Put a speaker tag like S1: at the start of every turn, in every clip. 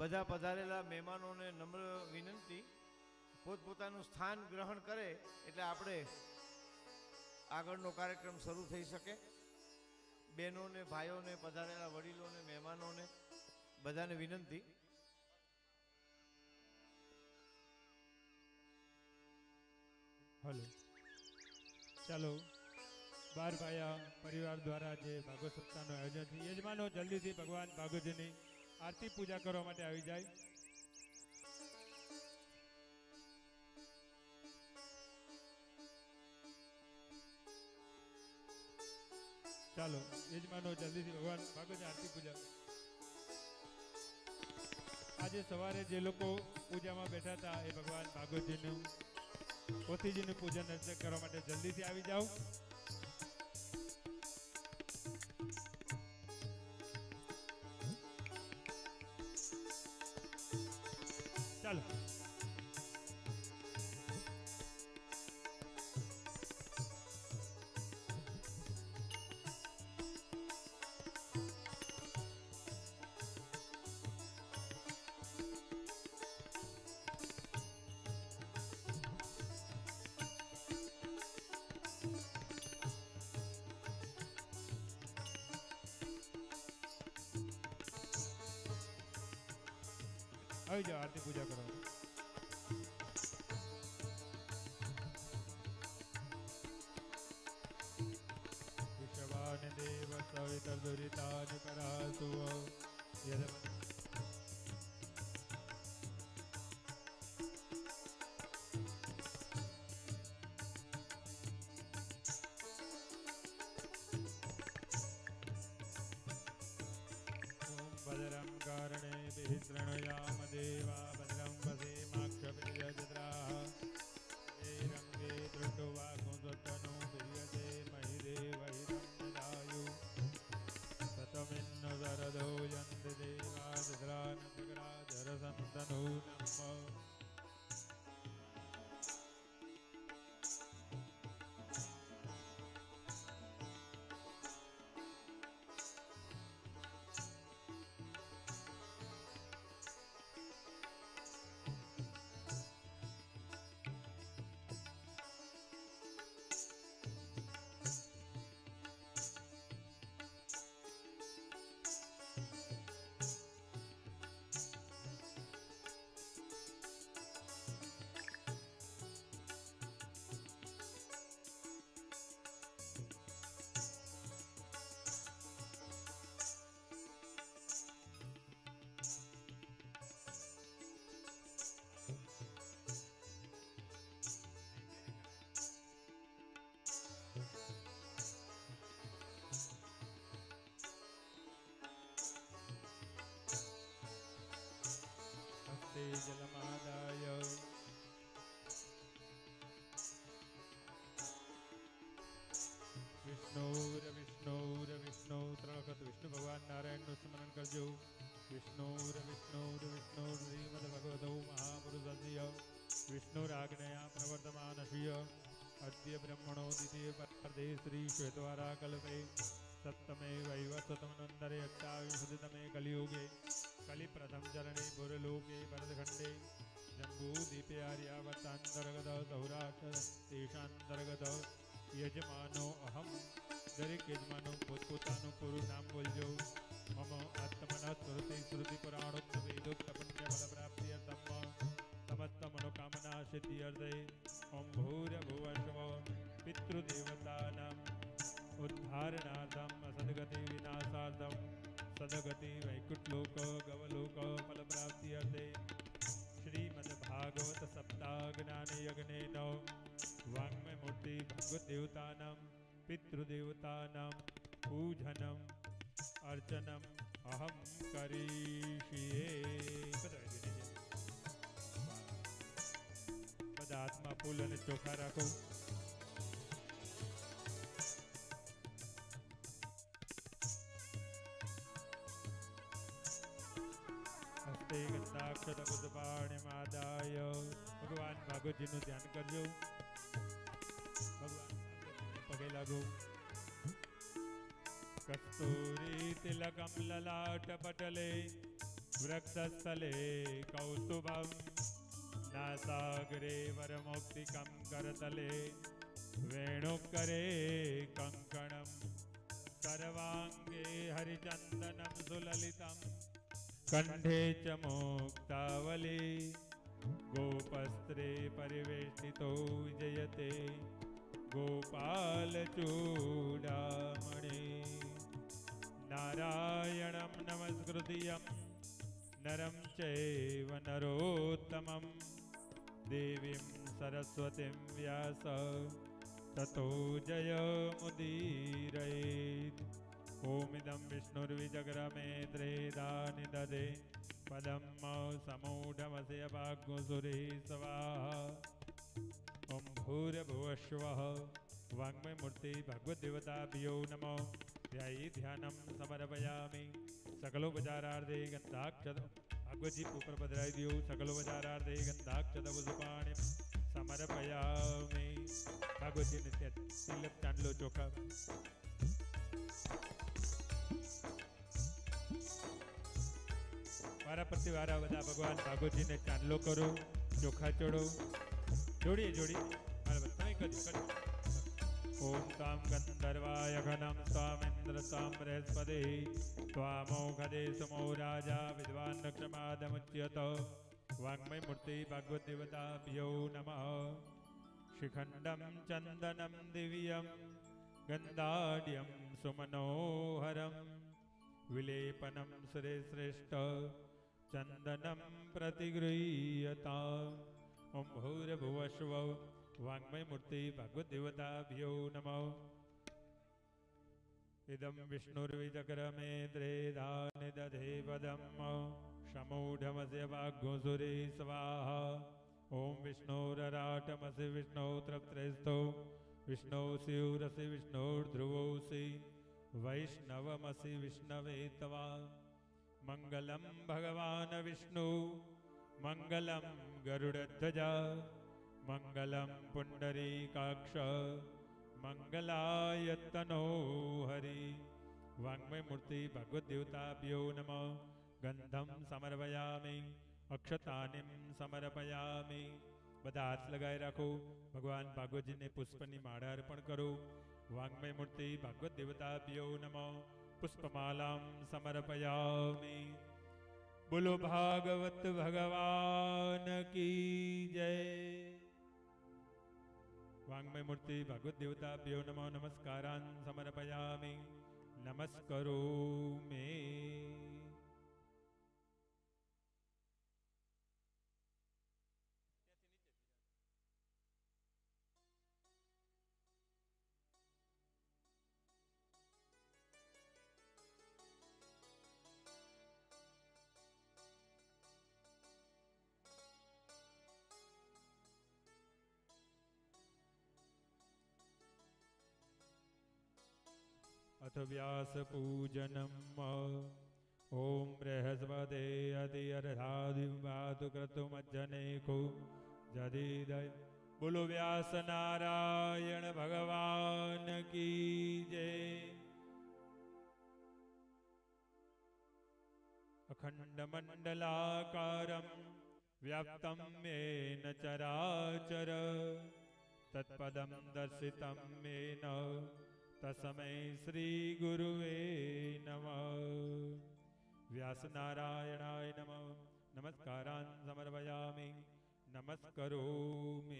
S1: બધા પધારેલા મહેમાનોને નમ્ર વિનંતી, પોતપોતાનું સ્થાન ગ્રહણ કરે એટલે આપણે આગળનો કાર્યક્રમ શરૂ થઈ શકે. બહેનોને, ભાઈઓને, પધારેલા વડીલોને, મહેમાનોને બધાને વિનંતી.
S2: હલો, ચાલો. બાર ભાયા પરિવાર દ્વારા જે ભાગવત સપ્તાહનું આયોજન છે, યજમાનો જલ્દીથી ભગવાન ભાગવતજીની આરતી પૂજા કરવા માટે આવી જાય. ચાલો યજમાનો જલ્દીથી ભગવાન ભાગવતની આરતી પૂજા. આજે સવારે જે લોકો પૂજામાં બેઠા હતા એ ભગવાન ભાગવતજીનું પોથીજીનું પૂજન અર્ચન કરવા માટે જલ્દીથી આવી જાઓ. ચાલો. આવી જાઓ, આરતી પૂજા કરો. વિશ્વાન દેવ સવિતર દુરિતાન પરાસુ भद्रं कर्णेभिः शृणुयाम देवा भद्रं वसेमाक्षभिर्यजत्राः रङ्गे दृष्टुवाकुंसुतनो वीर्यते महिदेवैरं निधायु सतमिन्नु शरदो यन्ति देवादिद्रानसकराजरसन्तनो नमः. जलमादाय विष्णु त्रण वखत विष्णु भगवान नारायण નું સ્મરણ કરજો. વિષ્ણુ શ્રીમદ ભગવતો મહાપુરુષસ્ય વિષ્ણુરાગ્નયા પ્રવર્તમાનસ્ય અદ્ય બ્રહ્મણો દ્વિતીય પાર્થે શ્રી શ્વેતવારા કલ્પે સપ્તમે વૈવસ્વતમનંતરે અષ્ટાવિંશતિતમે કલિયુગે कलि प्रथम चरणे भूरलोके भरतखंडे जम्बूद्वीपे आर्यावर्तांतर्गत सौराष्ट्र देशांतर्गत यजमानो अहम. दरेक यजमानो पोतपोताનું પૂરું નામ બોલજો. मम आत्मनः स्मृति स्मृति पुराणोक्त वेदोक्त पुण्य फल प्राप्ति समस्त मनोकामना सिद्धि अर्थे ओम भूर्भुवस्सुः पितृदेवतानां उद्धारणार्थम सद्गति विनाशार्थम सदगति वैकुंठलोक गवलोक फल प्राप्ति अर्थे श्रीमद् भागवत सप्ताह ज्ञान यज्ञेन वाङ्मय मूर्ति भगवत देवतानां पितृदेवतानां पूजनम अर्चनम अहम करिष्ये. બધા હાથમાં ફૂલ અને ચોખા રાખો. હસ્તે ગંધાક્ષત પુષ્પાણિમાદાય ભગવાન ભાગવતજીનું ધ્યાન કરજો. ભગવાન પગે લાગો. कस्तूरी तिलकम ललाट पटले વૃક્ષસ્થલે કૌસ્તુભમ નાસાગ્રે વરમૌક્તિકમ કરતલે વેણુકરે કંકણમ સર્વાંગે હરિચંદનમ સુલલિતમ કંઠે ચ મુક્તાવલી ગોપસ્ત્રે પરિવેષ્ટિતો વિજયતે ગોપાલચૂડામણિ નારાયણં નમસ્કૃત્ય નરં ચૈવ નરોત્તમં દેવીં સરસ્વતીં વ્યાસ તતો જયમુદીરયેત ઓમ ઇદં વિષ્ણુર્વિજગ્રમે ત્રેધાનિ દધે પદમ સમૂઢમસ્ય ભાગ્યુસુરી સ્વાહા ઓમ ભૂર્ભુવસ્વઃ વાङ्मय મૂર્તિ ભગવદ્ દેવતાભ્યો નમો ધ્યાયી ધ્યાનમ સમર્પયામિ સકલો બજારાર્ધે ગંધાક્ષત ભાગવતજી ઉપર પધરાવી દો સકલો બજારાર્ધે ગંધાક્ષત પુષ્પાણિ સમર્પયામિ ભાગવતજીને તિલક ચાંદલો ચોખા વારા પરથી વારા બધા ભગવાન ભાગવતજીને ચાંદલો કરો ચોખા ચડો જોડીએ તમે કરી ઓમ તામ ગંધર્વાય ઘનમ સ્વામિન્દ્ર સ્વામ બૃહસ્પતિ સ્વામોઘદે સમો રાજા વિદ્વાન ક્ષમાદમુચ્યત વાङ्मय મૂર્તિ ભાગવત દેવતાભ્યો નમઃ શિખંડમ ચંદનમ દિવ્યમ ગંધાઢ્યમ સુમનોહરમ વિલેપનમ શ્રેષ્ઠ ચંદનમ પ્રતિગૃહ્યતા ઓમ ભૂર્ભુવસ્વ વાङ्मय મૂર્તિ ભાગવત દેવતાભ્યો નમઃ ઇદં વિષ્ણુર્વિજગ્રમે ત્રેધાનિ દધે પદમ સમૂઢમસ્ય ભાગ્યુસુરી સ્વાહા ઓમ વિષ્ણોરરાટમસि વિષ્ણોત્રસ્તો વિષ્ણોસ્યુરસि વિષ્ણોર્ધ્રુવોસि વૈષ્ણવમસि વિષ્ણવે તવા મંગલમ ભગવાન વિષ્ણુ મંગલમ ગરુડધ્વજા મંગલમ પુંડરીકાક્ષ મંગલાયતનો હરિ વાङ्मय મૂર્તિ ભગવદ્ દેવતાભ્યો નમઃ ગંધમ સમર્પયામિ અક્ષતાનિમ સમર્પયામિ બધા હાથ લગાવી રાખો ભગવાન ભાગવતજીને પુષ્પની માળા અર્પણ કરો વાङ्मय મૂર્તિ ભગવદ્ દેવતાભ્યો નમઃ પુષ્પમાલાં સમર્પયામિ બોલો ભાગવત ભગવાન કી જય વાङ्मय મૂર્તિ ભગવદ્ દેવતાભ્યો નમઃ નમસ્કારાન સમર્પયામિ નમસ્કરોમિ अथ व्यास पूजनम ओम बृहस्पते अधिर्धादिवातु क्रतुमज्जनेको जदिदय बोलो व्यास नारायण भगवान की जय अखंड मंडलाकारं व्याप्तं येन चराचर तत्पदं दर्शितं येन तस्मै श्री गुरुवे नमः व्यास नारायणाय नमः नमस्कारान् समर्पयामि नमस्करोमि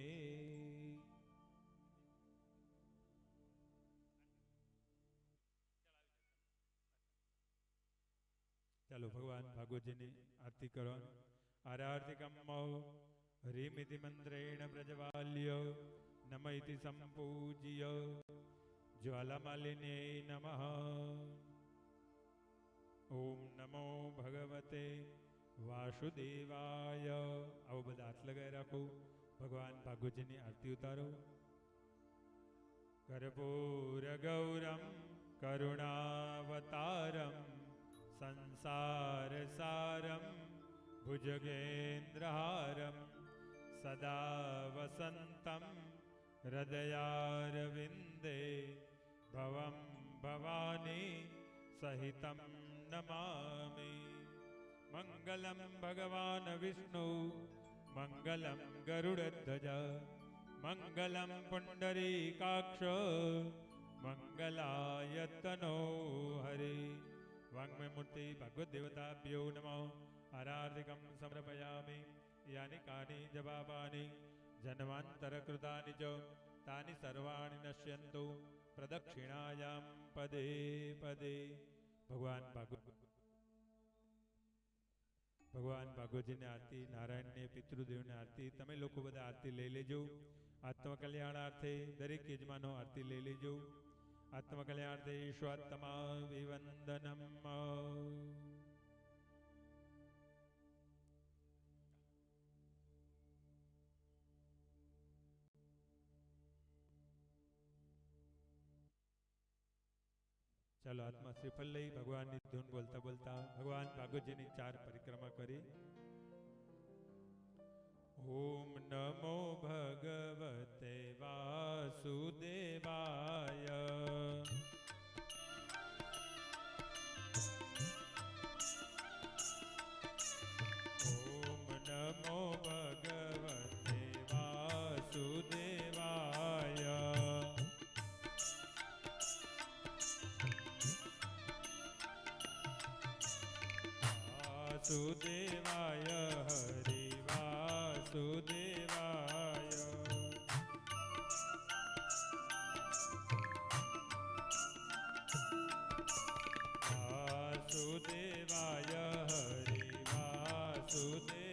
S2: चलो भगवान भागवतजीनी आरती करो आरार्तिकम् ह्रीमिति मंत्रेण प्रज्वाल्य नम इति संपूज्य ज्वालामालिने नमः ओम नमो भगवते वासुदेवाय आओ बधा हाथ लगाए राखो भगवान भागवतजीनी आरती उतारो कर्पूर गौरम करुणावतारम संसार सारम भुजगेन्द्रहारम सदा वसंतम हृदयारविंदे भवं भवानी सहितं नमामि મંગલમ ભગવાન વિષ્ણુ મંગલમ ગરુડધ્વજ મંગલમ પુંડરીકાક્ષ મંગલાયતનો હરિ વાંગ્મય મૂર્તિ ભગવદ દેવતાભ્યો નમઃ આરાધિકમ સમર્પયામિ યાની કાની જવાબાની જન્માંતરકૃતાનિ ચ તાની સર્વાણિ નશ્યન્તુ પ્રદક્ષિણાયામ પદે પદે. ભગવાન ભાગવતજીની આરતી, નારાયણની પિતૃદેવની આરતી, તમે લોકો બધા આરતી લઈ લેજો. આત્મકલ્યાણાર્થે દરેક યજમાનો આરતી લઈ લેજો. આત્મકલ્યાણાર્થે સ્વાત્મા વિવંદનમ. ચાલો હાથમાં શ્રીફળ લઈ ભગવાનની ધૂન બોલતા બોલતા ભગવાન ભાગવતજીની 4 પરિક્રમા કરી. ઓમ નમો ભગવતે વાસુદેવાય. ઓમ નમો ભગવતે વાસુદેવાય. વાસુદેવાય હરિ વાસુદેવાય. વાસુદેવાય હરિ વાસુદેવાય.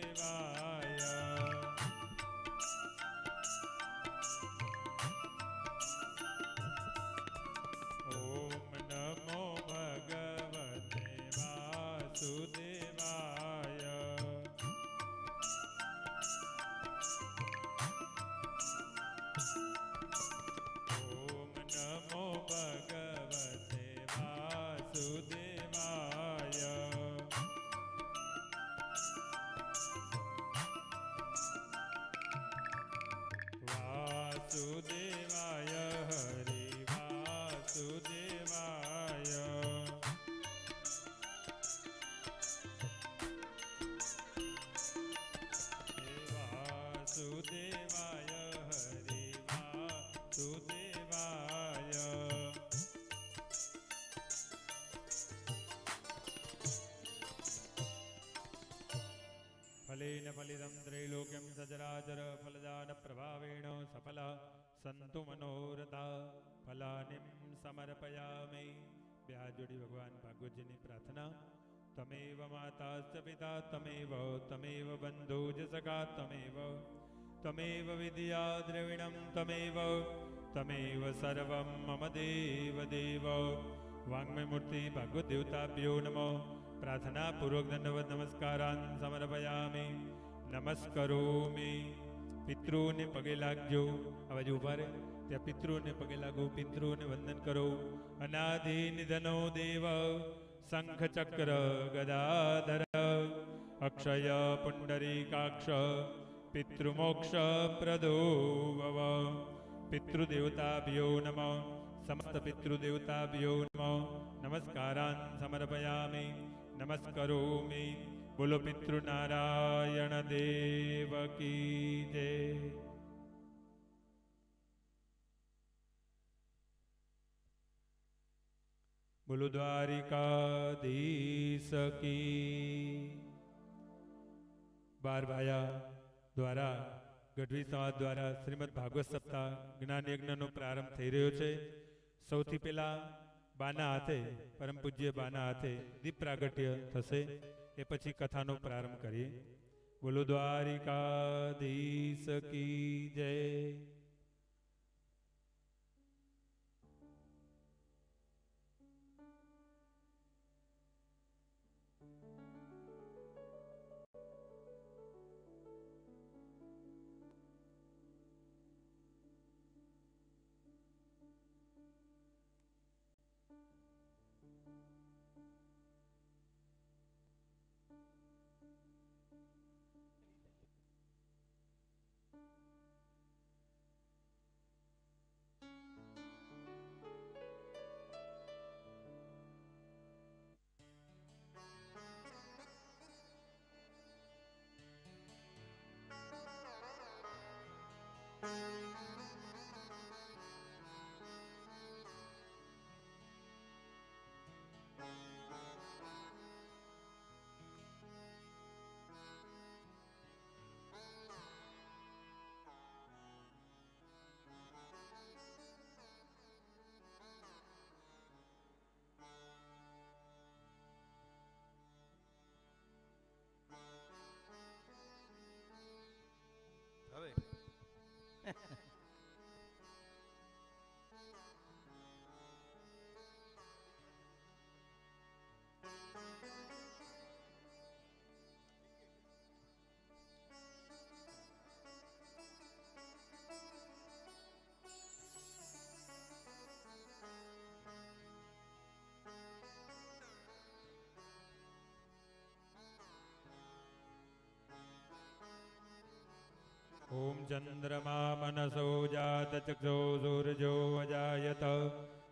S2: ઓમ નમો ભગવતે વાસુદેવાય. ઓમ નમો ભગવતે વાસુદેવાય. વાસુદેવાય હરિ વાસુદેવાય. વાસુદેવાય હરિ વાસુદેવાય. ફલેન ફલિદં ત્રૈલોક્યં સચરાચર ફલદાન પ્રભાવેણ સફલા સંતુ મનોરથા ફલાનિમ સમર્પયામિ. બે હાથ જોડી ભગવાન ભાગવતજીની પ્રાર્થના. તમેવ માતાશ્ચ પિતા તમેવ તમેવ બંધુજ સખા તમેવ વિદ્યા દ્રવિણમ તમેવ સર્વમ મમ દેવ દેવ. વાંગ્મય મૂર્તિ ભાગવત દેવતાભ્યો નમઃ. પ્રાર્થના પૂર્વક દંડવત નમસ્કારાન સમર્પયામિ. નમસ્કરોમિ. પિતૃને પગે લાગજો. આ બાજુ ઉભા રહે ત્યાં પિતૃને પગે લાગો. પિતૃને વંદન કરો. અનાદિ નિધનો દેવ શંખ ચક્ર ગદાધર અક્ષય પુંડરીકાક્ષ પિતૃમોક્ષ પ્રદો ભવ. પિતૃદેવતાભ્યો નમઃ. સમસ્ત પિતૃદેવતાભ્યો નમઃ. નમસ્કારાન સમર્પયામિ. નમસ્કરોમિ. બોલો પિતૃનારાયણ દેવ કી જય. બોલો દ્વારિકાધીશ કી. 12 ભાયા દ્વારા ગઢવી સમાજ દ્વારા શ્રીમદ ભાગવત સપ્તાહ જ્ઞાન યજ્ઞનો પ્રારંભ થઈ રહ્યો છે. સૌથી પહેલા બાના હાથે પરમ પૂજ્ય બાના હાથે દીપ પ્રાગટ્ય થશે. એ પછી કથાનો પ્રારંભ કરીએ. બોલો દ્વારિકાધીશ કી જય. ॐ चन्द्रमा मनसो जातचक्षो सूर्यो अजायत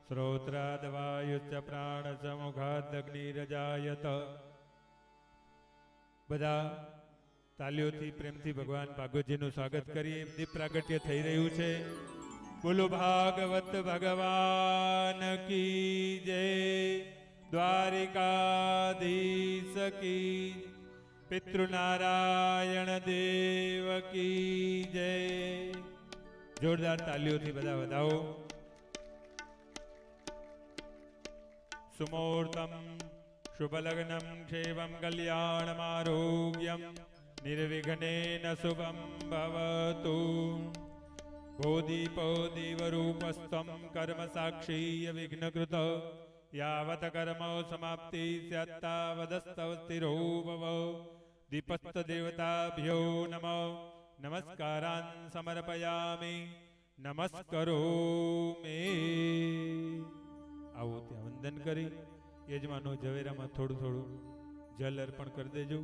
S2: श्रोत्राद्वायुश्च प्राणसमुखादग्निरजायत. બધા તાલીઓથી પ્રેમથી ભગવાન ભાગવતજીનું સ્વાગત કરીએ. દીપ પ્રાગટ્ય થઈ રહ્યું છે. બોલો ભાગવત ભગવાન કી જય, દ્વારિકાધીશ કી, પિતૃનારાયણ દેવ કી જય. જોરદાર તાલીઓથી બધા વધાવો. સુમૂર્તમ શુભલગ્નમ ક્ષેમં કલ્યાણમારોગ્યમ નિર્વિઘ્નેન શુભમ ભવતુ. ભૂદીપો દીવરૂપસ્ત્વં કર્મ સાક્ષી વિઘ્નકૃત યાવત કર્મ સમાપ્તિ સ્યાત્તાવદસ્તવ સ્થિરો ભવ. દીપસ્ત દેવતાભ્યો નમઃ નમસ્કારાન સમર્પયામિ નમસ્કરોમિ. આવો ત્યાં વંદન કરી યજમાનો ઝવેરામાં થોડું થોડું જલ અર્પણ કરી દેજો.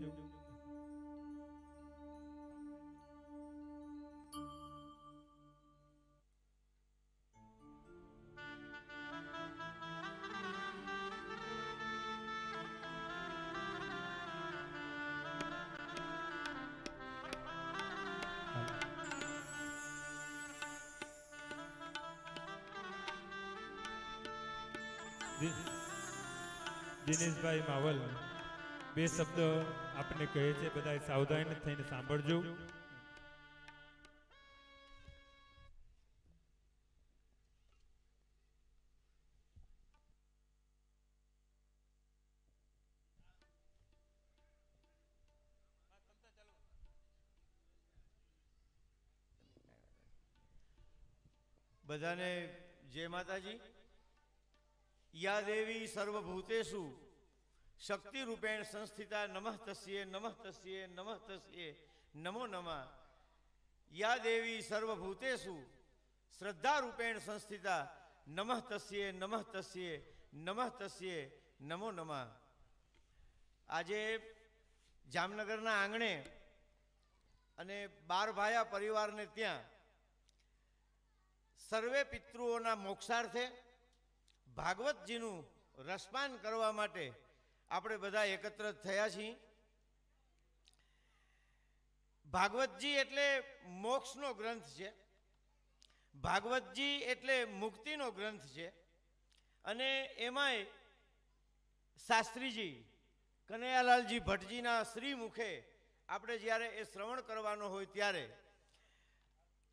S2: દિનેશભાઈ માવલ બે શબ્દ આપને કહે છે, બધા સાવધાન થઈને સાંભળજો.
S1: બધાને જય માતાજી. યા દેવી સર્વભૂતેષુ શક્તિ રૂપેણ સંસ્થિતા નમઃ તસ્યે નમઃ તસ્યે નમઃ તસ્યે નમો નમઃ. યા દેવી સર્વભૂતેષુ શ્રદ્ધા રૂપેણ સંસ્થિતા નમઃ તસ્યે નમઃ તસ્યે નમઃ તસ્યે નમો નમઃ. આજે જામનગરના આંગણે અને બારભાયા પરિવારને ત્યાં સર્વે પિતૃઓના મોક્ષાર્થે ભાગવતજીનું રસપાન કરવા માટે આપણે બધા એકત્ર થયા છીએ. ભાગવતજી એટલે મોક્ષનો ગ્રંથ છે. ભાગવતજી એટલે મુક્તિનો ગ્રંથ છે. અને એમાંય શાસ્ત્રીજી કનૈયાલાલજી ભટ્ટજીના શ્રી મુખે આપણે જ્યારે એ શ્રવણ કરવાનો હોય ત્યારે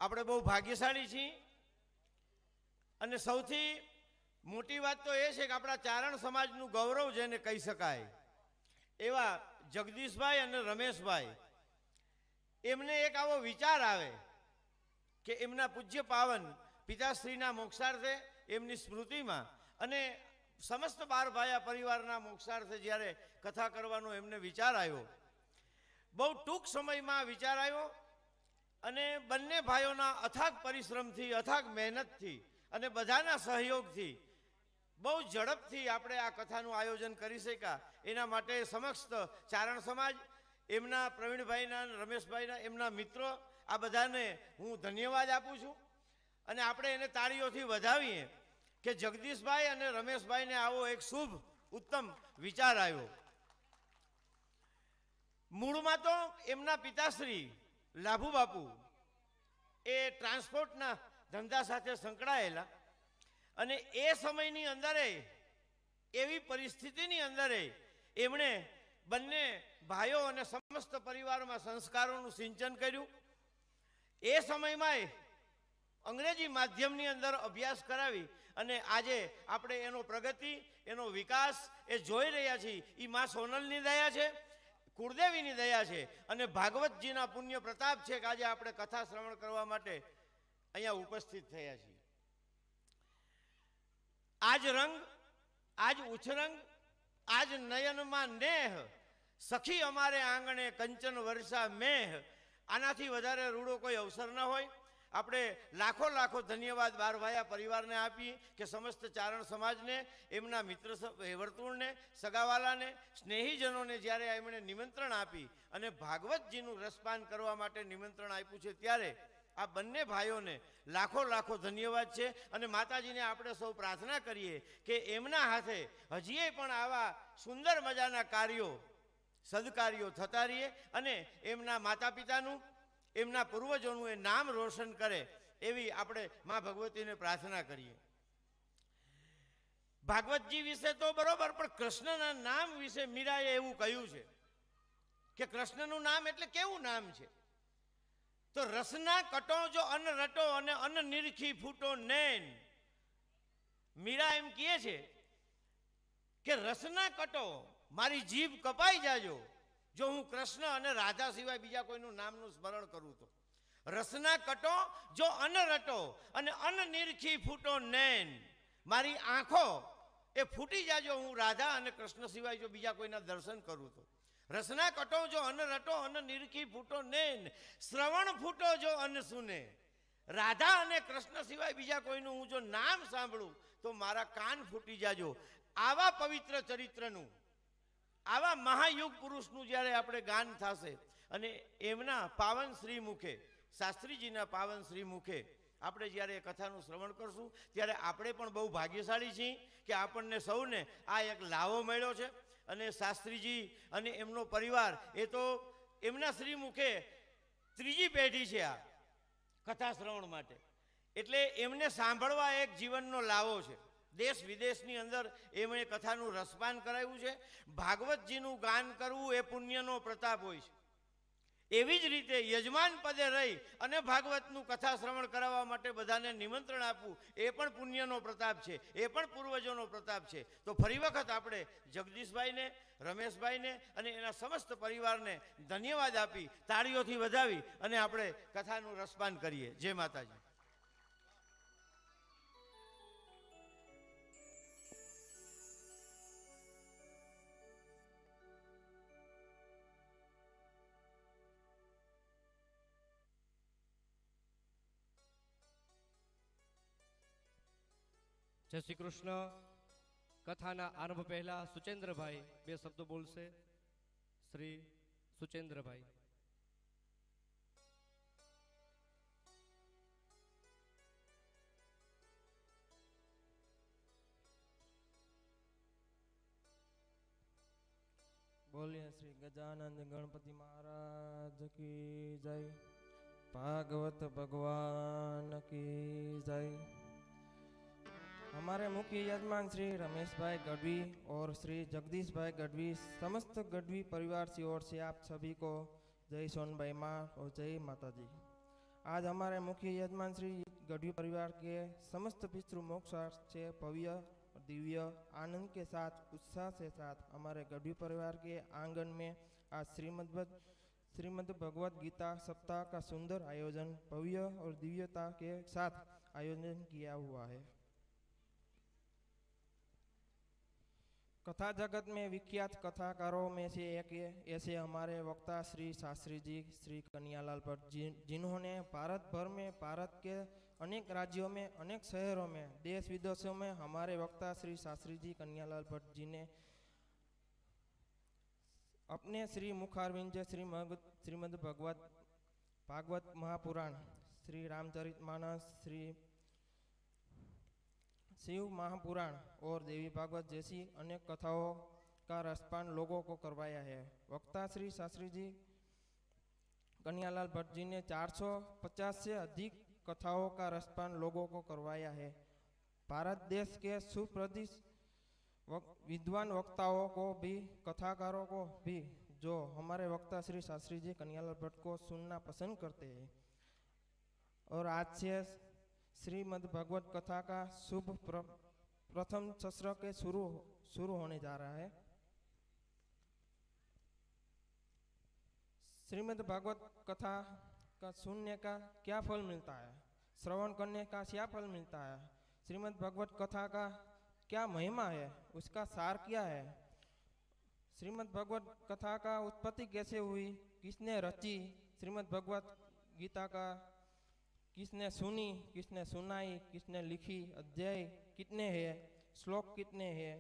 S1: આપણે બહુ ભાગ્યશાળી છીએ. અને સૌથી મોટી વાત તો એ છે કે આપણા ચારણ સમાજનું ગૌરવ જેને કહી શકાય એવા જગદીશભાઈ અને રમેશભાઈ, એમને એક આવો વિચાર આવે કે એમના પૂજ્ય પાવન પિતાશ્રીના મોક્ષાર્થે, એમની સ્મૃતિમાં અને સમસ્ત બારભાયા પરિવારના મોક્ષાર્થે જ્યારે કથા કરવાનો એમને વિચાર આવ્યો, બહુ ટૂંક સમયમાં વિચાર આવ્યો. અને બંને ભાઈઓના અથાગ પરિશ્રમથી, અથાગ મહેનતથી અને બધાના સહયોગથી બહુ ઝડપથી આપણે આ કથાનું આયોજન કરી શક્યા. એના માટે સમસ્ત ચારણ સમાજ, એમના પ્રવીણભાઈના, રમેશભાઈના, એમના મિત્રો, આ બધાને હું ધન્યવાદ આપું છું. અને આપણે એને તાળીઓથી વધાવીએ કે જગદીશભાઈ અને રમેશભાઈને આવો એક શુભ ઉત્તમ વિચાર આવ્યો. મૂળમાં તો એમના પિતાશ્રી લાભુ બાપુ એ ટ્રાન્સપોર્ટના ધંધા સાથે સંકળાયેલા, અને એ સમયની અંદરે, એવી પરિસ્થિતિની અંદરે એમણે બંને ભાઈઓ અને સમસ્ત પરિવારમાં સંસ્કારોનું સિંચન કર્યું. એ સમયમાં અંગ્રેજી માધ્યમની અંદર અભ્યાસ કરાવી અને આજે આપણે એનો પ્રગતિ, એનો વિકાસ એ જોઈ રહ્યા છીએ. એ મા સોનલની દયા છે, કુળદેવીની દયા છે અને ભાગવતજીના પુણ્ય પ્રતાપ છે કે આજે આપણે કથા શ્રવણ કરવા માટે અહીંયા ઉપસ્થિત થયા છીએ. આજ રંગ, આજ ઉછરંગ, આજ નયનમાં નેહ, સખી અમારે આંગણે કંચન વર્ષા મેહ. આનાથી વધારે રૂડો કોઈ અવસર ન હોય. આપણે લાખો લાખો ધન્યવાદ બારભાયા પરિવારને આપીએ કે સમસ્ત ચારણ સમાજને, એમના મિત્ર વર્તુળને, સગાવાલાને, સ્નેહીજનોને જ્યારે એમણે નિમંત્રણ આપી અને ભાગવતજીનું રસપાન કરવા માટે નિમંત્રણ આપ્યું છે, ત્યારે આ બંને ભાઈઓને લાખો લાખો ધન્યવાદ છે. અને માતાજીને આપણે સૌ પ્રાર્થના કરીએ કે એમના હાથે હજીએ પણ આવા સુંદર મજાના કાર્યો, સદકાર્યો થતા રહીએ અને એમના માતા પિતાનું, એમના પૂર્વજોનું એ નામ રોશન કરે, એવી આપણે મા ભગવતીને પ્રાર્થના કરીએ. ભાગવતજી વિશે તો બરોબર, પણ કૃષ્ણના નામ વિશે મીરાએ એવું કહ્યું છે કે કૃષ્ણનું નામ એટલે કેવું નામ છે? તો રસના કટો જો અન્ન રટો અને અન્ન નિરખી ફૂટો નૈન. મીરા એમ કહે છે કે રસના કટો, મારી જીભ કપાઈ જાજો જો હું કૃષ્ણ અને રાધા સિવાય બીજા કોઈનું નામનું સ્મરણ કરું તો. રસના કટો જો અન્ન રટો અને અન્ન નિરખી ફૂટો નૈન. મારી આંખો એ ફૂટી જાજો હું રાધા અને કૃષ્ણ સિવાય જો બીજા કોઈના દર્શન કરું તો. રસના કટો જો અન્ન રટો અન્ન નિરખી ફૂટો નૈન. શ્રવણ ફૂટો જો અન્ન સુને. રાધા અને કૃષ્ણ સિવાય બીજા કોઈનું હું જો નામ સાંભળું તો મારા કાન ફૂટી જાજો. આવા પવિત્ર ચરિત્રનું, આવા મહાયુગ પુરુષનું જ્યારે આપણે ગાન થશે અને એમના પાવન શ્રી મુખે, શાસ્ત્રીજીના પાવન શ્રી મુખે આપણે જ્યારે કથાનું શ્રવણ કરશું ત્યારે આપણે પણ બહુ ભાગ્યશાળી છીએ કે આપણને સૌને આ એક લાવો મળ્યો છે. અને શાસ્ત્રીજી અને એમનો પરિવાર એ તો એમના શ્રી મુખે ત્રીજી પેઢી છે આ કથા શ્રવણ માટે. એટલે એમને સાંભળવા એક જીવનનો લાવો છે. દેશ વિદેશની અંદર એમણે કથાનું રસપાન કરાવ્યું છે. ભાગવતજીનું ગાન કરવું એ પુણ્યનો પ્રતાપ હોય છે. એવી જ રીતે યજમાન પદે રહી અને ભાગવતનું કથા શ્રવણ કરાવવા માટે બધાને નિમંત્રણ આપવું એ પણ પુણ્યનો પ્રતાપ છે, એ પણ પૂર્વજોનો પ્રતાપ છે. તો ફરી વખત આપણે જગદીશભાઈને, રમેશભાઈને અને એના સમસ્ત પરિવારને ધન્યવાદ આપી તાળીઓથી વધાવી અને આપણે કથાનું રસપાન કરીએ. જય માતાજી.
S3: જય શ્રી કૃષ્ણ. કથાના આરંભ પહેલા સુચેન્દ્રભાઈ બે શબ્દો બોલશે. શ્રી સુચેન્દ્રભાઈ.
S4: બોલીએ શ્રી ગજાનંદ ગણપતિ મહારાજ की जय, भागवत भगवान की जय। हमारे मुख्य यजमान श्री रमेश भाई गढ़वी और श्री जगदीश भाई गढ़वी, समस्त गढ़वी परिवार की ओर से आप सभी को जय सोनभाई माँ और जय माता जी। आज हमारे मुख्य यजमान श्री गढ़वी परिवार के समस्त पितृ मोक्षार्थ से भव्य दिव्य आनंद के साथ, उत्साह के साथ हमारे गढ़वी परिवार के आंगन में आज श्रीमद् भगवत गीता सप्ताह का सुंदर आयोजन भव्य और दिव्यता के साथ आयोजन किया हुआ है। कथा जगत में विख्यात कथाकारों में से एक ऐसे हमारे वक्ता श्री शास्त्री जी, श्री कन्हैयालाल भट्ट जी, जिन्होंने भारत भर में, भारत के अनेक राज्यों में, अनेक शहरों में, देश विदेशों में हमारे वक्ता श्री शास्त्री जी कन्हैयालाल भट्ट जी ने अपने श्री मुखारविंद श्रीमद् भागवत महापुराण, श्री रामचरितमानस, श्री शिव महापुराण और देवी भागवत जैसी अनेक कथाओं का रसपान लोगों को करवाया है। वक्ता श्री शास्त्री जी कन्हैयालाल भट्ट जी ने 450 से अधिक कथाओं का रसपान लोगों को करवाया है। भारत देश के सुप्रसिद्ध विद्वान वक्ताओं को भी, कथाकारों को भी, जो हमारे वक्ता श्री शास्त्री जी कन्हैयालाल भट्ट को सुनना पसंद करते हैं। और आज से श्रीमद् भगवत कथा का शुभ प्रथम सत्र के शुरू होने जा रहा है। श्रीमद् भागवत कथा का सुनने का क्या फल मिलता है, श्रवण करने का क्या फल मिलता है, श्रीमद् भागवत कथा का क्या महिमा है, उसका सार क्या है, श्रीमद् भागवत कथा का उत्पत्ति कैसे हुई, किसने रची, श्रीमद् भगवत गीता का किसने सुनी, किसने सुनाई, किसने लिखी, अध्याय कितने हैं, श्लोक कितने हैं,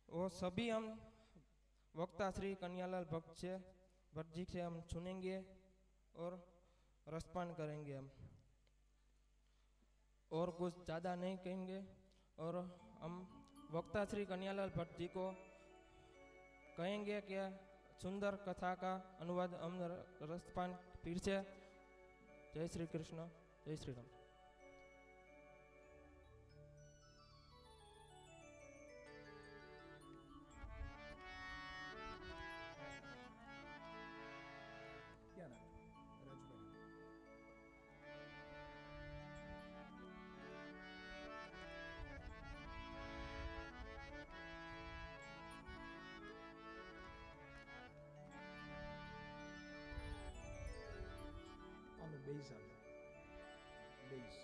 S4: वो सभी हम वक्ता श्री कन्हैयालाल भट्ट जी से हम सुनेंगे और रसपान करेंगे हम, और कुछ ज़्यादा नहीं कहेंगे। और हम वक्ता श्री कन्हैयालाल भट्ट जी को कहेंगे कि सुंदर कथा का अनुवाद हम रसपान फिर से। जय श्री कृष्ण, जय श्री राम।
S5: આનું બેઝ આવે બેઝ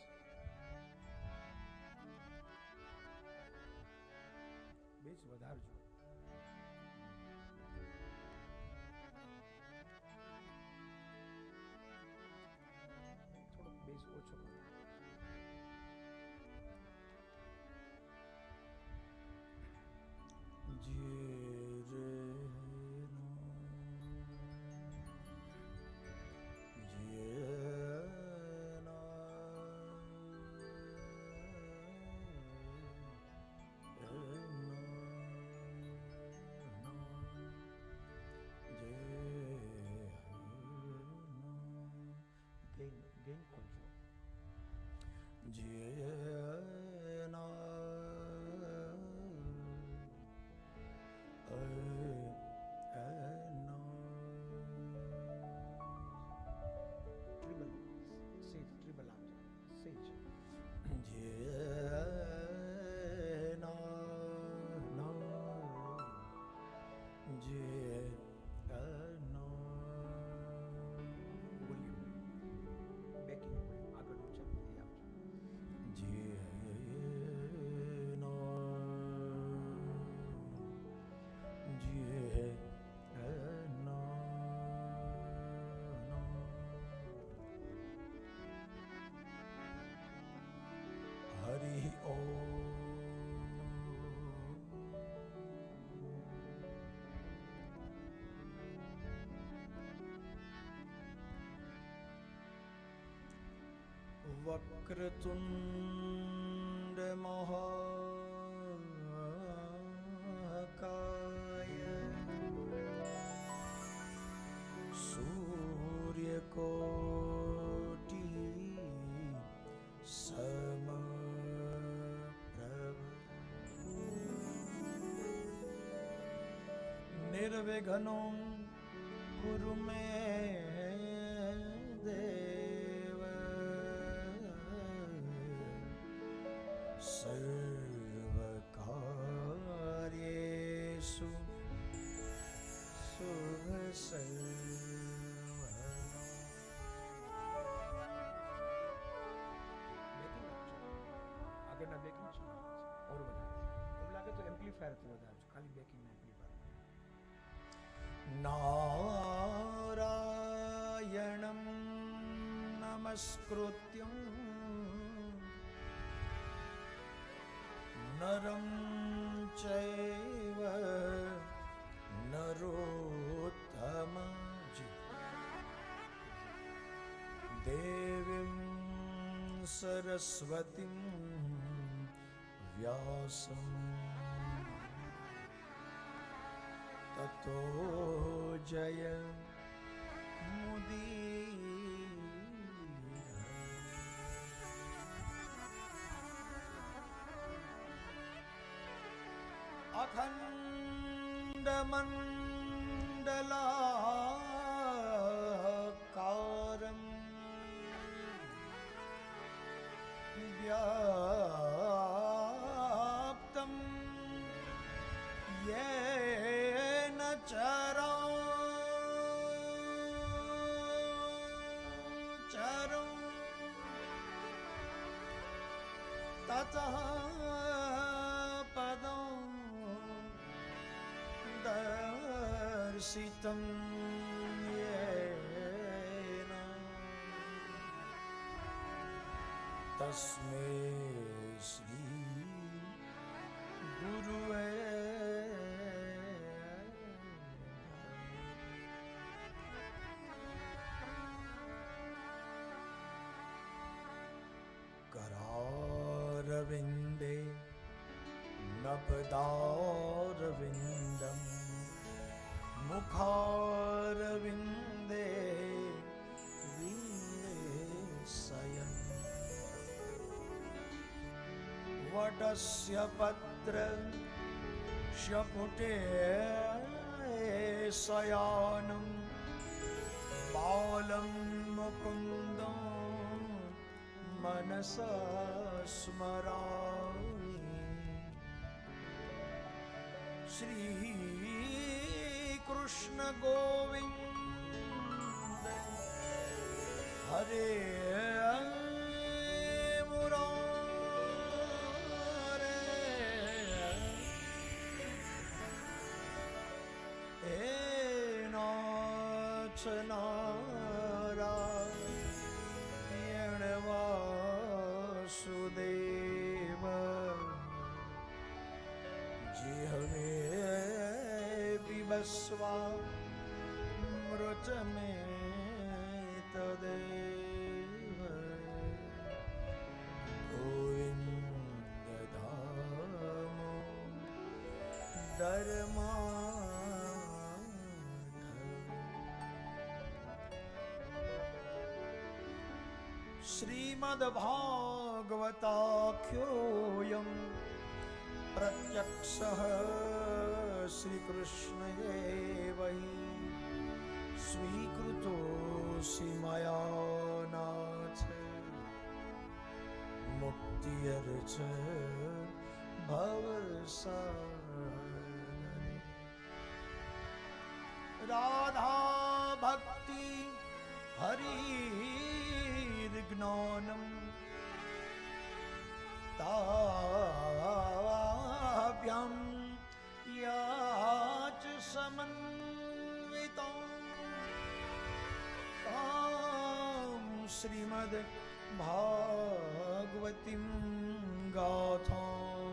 S5: બેઝ વધારજો થોડોક બેઝ ઓછો કરો ગેઇન કરજો ટ્રિબલ સેજ ટ્રિબલ આપજો સેજ બેકિંગ આગળનું છે એ આપજો હરિ ઓમ વક્રતુંડ મહાકાય સૂર્યકોટિ સમપ્રભ નિર્વિઘ્નો કુરુ મે દેવ સર્વકાર્યેષુ શુભ સર્વદા આગળના બેકિંગ છે ઓર વધારે એવું લાગે તો એમ્પ્લીફાયરથી વધારજો ખાલી બેકિંગ એમ્પ્લીફાયર નારાયણમ નમસ્કૃત્યમ નરમ ચૈવ નરોત્તમ દેવીમ સરસ્વતીમ વ્યાસમ તતો જય મુદીર અખંડ મંડલાકારમ વ્યાપ્તમ येन चराचरं ततः पदं दर्शितं येन तस्मै श्री गुरुवे करारविन्दे नपदारविन्दं मुखारविन्दे विन्देशयन् वटस्य पत्र शपुटे शयानं बालं मुकुन्दं मनसा स्मरामि श्री कृष्ण गोविंद हरे मुरारे हे नाथ नारायण वासुदेव जी हमें पिबस्वा मृत में तदेव गोविंद धामो श्रीमद्भागवताख्योऽयं प्रत्यक्षः श्रीकृष्ण एव हि स्वीकृतोऽसि मया नाथ मुक्त्यर्च भवसागरे राधा भक्ति हरिर्ज्ञानम् ताभ्यां याच समन्वितं तां श्रीमद् भागवतीं गाथां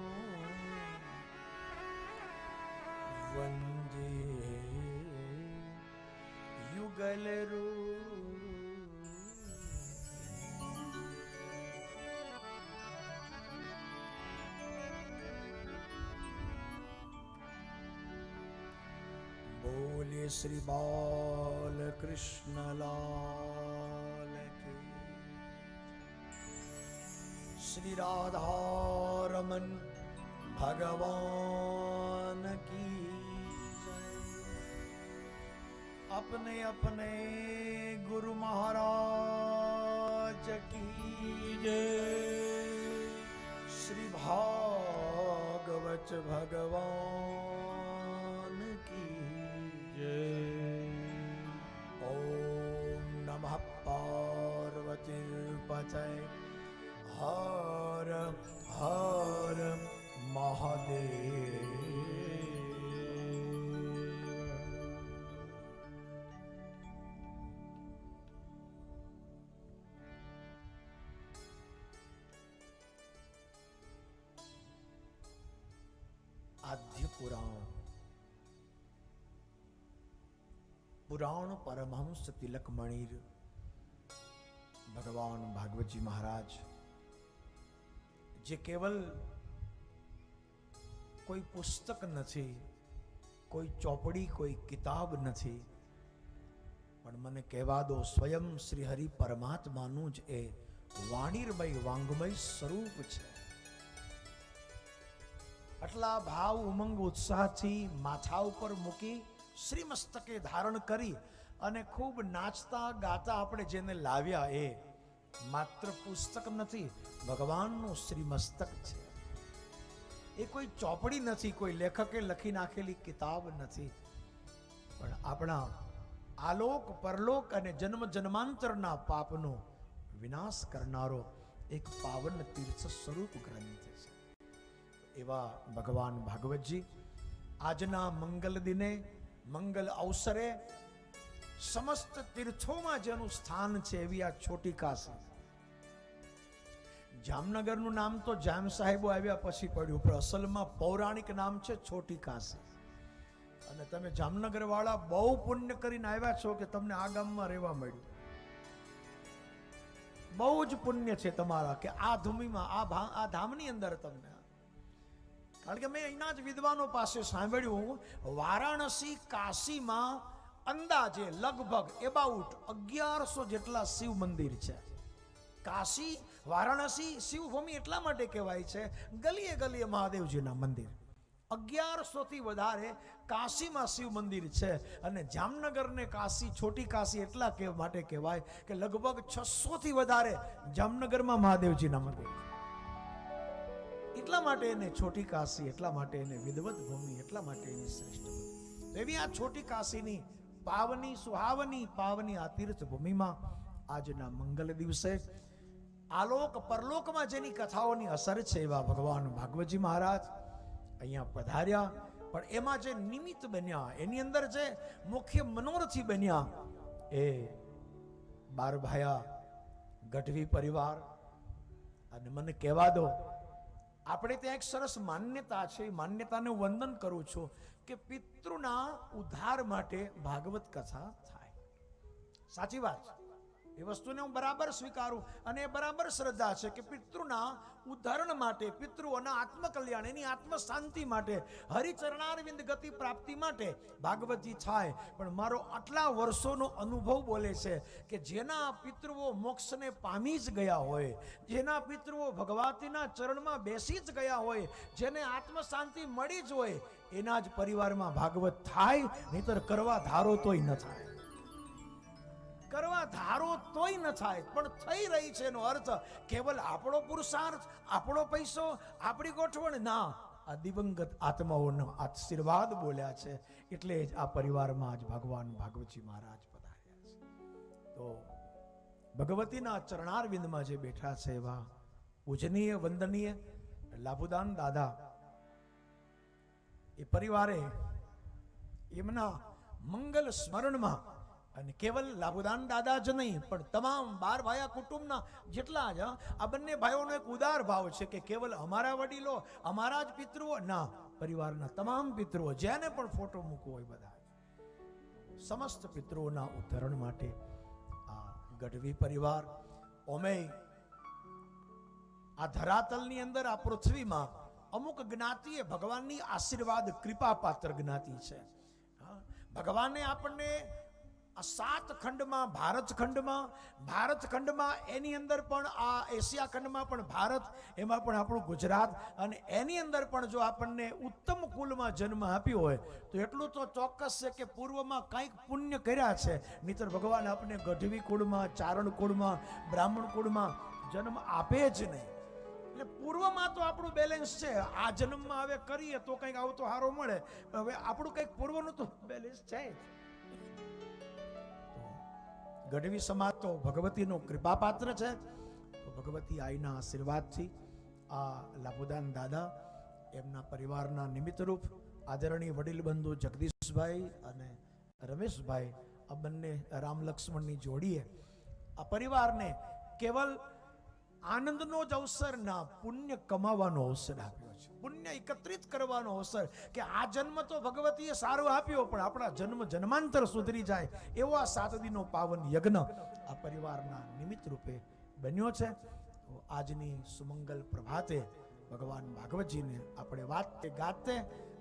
S5: वन्दे युगलरूपिणीं। बोले श्री बाल कृष्ण लाल की, श्री राधा रमन भगवान की जय। अपने अपने गुरु महाराज की जय। श्री भागवत भगवान की ओम नमः पार्वतीपतये हर हर महादेव। आद्य पुराण परमहंस तिलक मणिर भगवान भागवत जी महाराज जे केवल कोई पुस्तक नहीं, कोई चौपड़ी, कोई किताब नहीं, पण मने कहवा दो स्वयं श्री हरि परमात्मानु ज ए वाणीरमय वांगमय स्वरूप छे। आटला भाव उमंग उत्साह थी माथा उपर मूकी श्री मस्तके धारण करी अने खूब नाचता गाता आपणे जेने लाव्या ए मात्र पुस्तक नहीं, भगवाननु श्री मस्तक छे। ए कोई चौपड़ी नहीं, कोई लेखके लखी नाखेली किताब नहीं, पण आपणा आलोक परलोक अने जन्म जन्मांतरना पापनो विनाश करनारो एक पावन तीर्थ स्वरूप ग्रंथ छे। एवा भगवान भागवत जी आजना मंगल दिने मंगल अवसरे समस्त तीर्थों में जेनु स्थान छे एवी आ छोटी काशी જામનગરનું નામ તો જામ સાહેબો આવ્યા પછી પડ્યું, પણ અસલમાં પૌરાણિક નામ છે છોટી કાશી. અને તમે જામનગર વાળા બહુ પુણ્ય કરીને આવ્યા છો કે તમને આ ગામમાં રહેવા મળ્યું. બહુ જ પુણ્ય છે તમારા કે આ ભૂમિમાં આ ધામની અંદર તમને. કારણ કે મેં અહીંના જ વિદ્વાનો પાસે સાંભળ્યું, વારાણસી કાશીમાં અંદાજે લગભગ એબાઉટ 1100 જેટલા શિવ મંદિર છે. કાશી વારાણસી શિવભૂમિ એટલા માટે કહેવાય છે, ગલીએ ગલીએ મહાદેવજીના મંદિર. 1100 થી વધારે કાશીમાં શિવ મંદિર છે. અને જામનગરને કાશી છોટી કાશી એટલા માટે કહેવાય કે લગભગ 600 થી વધારે જામનગરમાં મહાદેવજીના મંદિર. એટલા માટે એને છોટી કાશી, એટલા માટે એને વિદવત ભૂમિ, એટલા માટે એની શ્રેષ્ઠ ભૂમિ. એવી આ છોટી કાશીની પાવની સુહાવની પાવની આ તીર્થ ભૂમિમાં આજના મંગલ દિવસે આલોક પરલોકમાં જેની કથાઓની અસર છે એવા ભગવાન ભાગવતજી મહારાજ અહીંયા પધાર્યા. પણ એમાં જે નિમિત્ત બન્યા, એની અંદર જે મુખ્ય મનોરથી બન્યા એ બારભાયા ગઢવી પરિવાર. અને મને કહેવા દો, આપણે ત્યાં એક સરસ માન્યતા છે, એ માન્યતાને વંદન કરું છું કે પિતૃના ઉદ્ધાર માટે ભાગવત કથા થાય. સાચી વાત છે, એ વસ્તુને હું બરાબર સ્વીકારું અને એ બરાબર શ્રદ્ધા છે કે પિતૃના ઉદ્ધારણ માટે, પિતૃઓના આત્મકલ્યાણ, એની આત્મ શાંતિ માટે, હરિચરણારવિંદ ગતિ પ્રાપ્તિ માટે ભાગવતજી થાય. પણ મારો આટલા વર્ષોનો અનુભવ બોલે છે કે જેના પિતૃઓ મોક્ષને પામી જ ગયા હોય, જેના પિતૃઓ ભગવતીના ચરણમાં બેસી જ ગયા હોય, જેને આત્મ શાંતિ મળી જ હોય, એના જ પરિવારમાં ભાગવત થાય. નહીતર કરવા ધારો તોય ન થાય, કરવા ધારો તોય ન થાય. પણ થઈ રહી છે એનો અર્થ કેવલ આપણો પુરુષાર્થ, આપણો પૈસો, આપણી ગોઠવણ ના, આ દિવંગત આત્માઓનો આશીર્વાદ બોલ્યા છે. એટલે જ આ પરિવારમાં આજ ભગવાન ભાગવતજી મહારાજ પધાર્યા છે. તો ભગવતીના ચરણારવિંદમાં જે બેઠા છે એવા પૂજનીય વંદનીય લાભુદાન દાદા, એ પરિવારે એમના મંગલ સ્મરણમાં, અને કેવલ લાભુદાન દાદા જ નહીં પણ તમામ 12 ભાયા કુટુંબના જેટલા જ આ બંને ભાઈઓનો એક ઉદાર ભાવ છે કે કેવલ અમારા વડીલો, અમારા જ પિતૃઓ ના, પરિવારના તમામ પિતૃઓ જેને પણ ફોટો મૂકવો હોય બધા સમસ્ત પિતૃઓના ઉદ્ધારણ માટે આ ગઢવી પરિવાર ઓમેય આ ધરાતલની અંદર, આ પૃથ્વીમાં અમુક જ્ઞાતિએ ભગવાનની આશીર્વાદ કૃપા પાત્ર જ્ઞાતિ છે. ભગવાને આપણને આ 7 ખંડમાં, ભારત ખંડમાં એની અંદર પણ આ એશિયા ખંડમાં પણ ભારત, એમાં પણ આપણું ગુજરાત, અને એની અંદર પણ જો આપણને ઉત્તમ કુલમાં જન્મ આપ્યો હોય તો એટલું તો ચોક્કસ છે કે પૂર્વમાં કંઈક પુણ્ય કર્યા છે. નહીતર ભગવાન આપણને ગઢવી કુળમાં, ચારણ કુળમાં, બ્રાહ્મણ કુળમાં જન્મ આપે જ નહીં. એટલે પૂર્વમાં તો આપણું બેલેન્સ છે. આ જન્મમાં હવે કરીએ તો કંઈક આવું તો સારો મળે, હવે આપણું કંઈક પૂર્વનું તો બેલેન્સ છે. ગઢવી સમાજ તો ભગવતીનો કૃપા પાત્ર છે. તો ભગવતી આઈના આશીર્વાદથી આ લાભુદાન દાદા, એમના પરિવારના નિમિત્તરૂપ આદરણીય વડીલ બંધુ જગદીશભાઈ અને રમેશભાઈ, આ બંને રામ લક્ષ્મણની જોડીએ આ પરિવારને કેવલ આનંદનો જ અવસર ના, પુણ્ય કમાવાનો અવસર આપ્યો છે, પુણ્ય એકત્રિત કરવાનો અવસર કે આ જન્મ તો ભગવતીએ સારો આપ્યો, પણ આપણા જન્મ જન્માંતર સુધરી જાય એવો આ 7 દિનનો પાવન યજ્ઞ આ પરિવારના નિમિત્ત રૂપે બન્યો છે. તો આજની સુમંગલ પ્રભાતે ભગવાન ભાગવતજીને આપણે વાતે ગાતે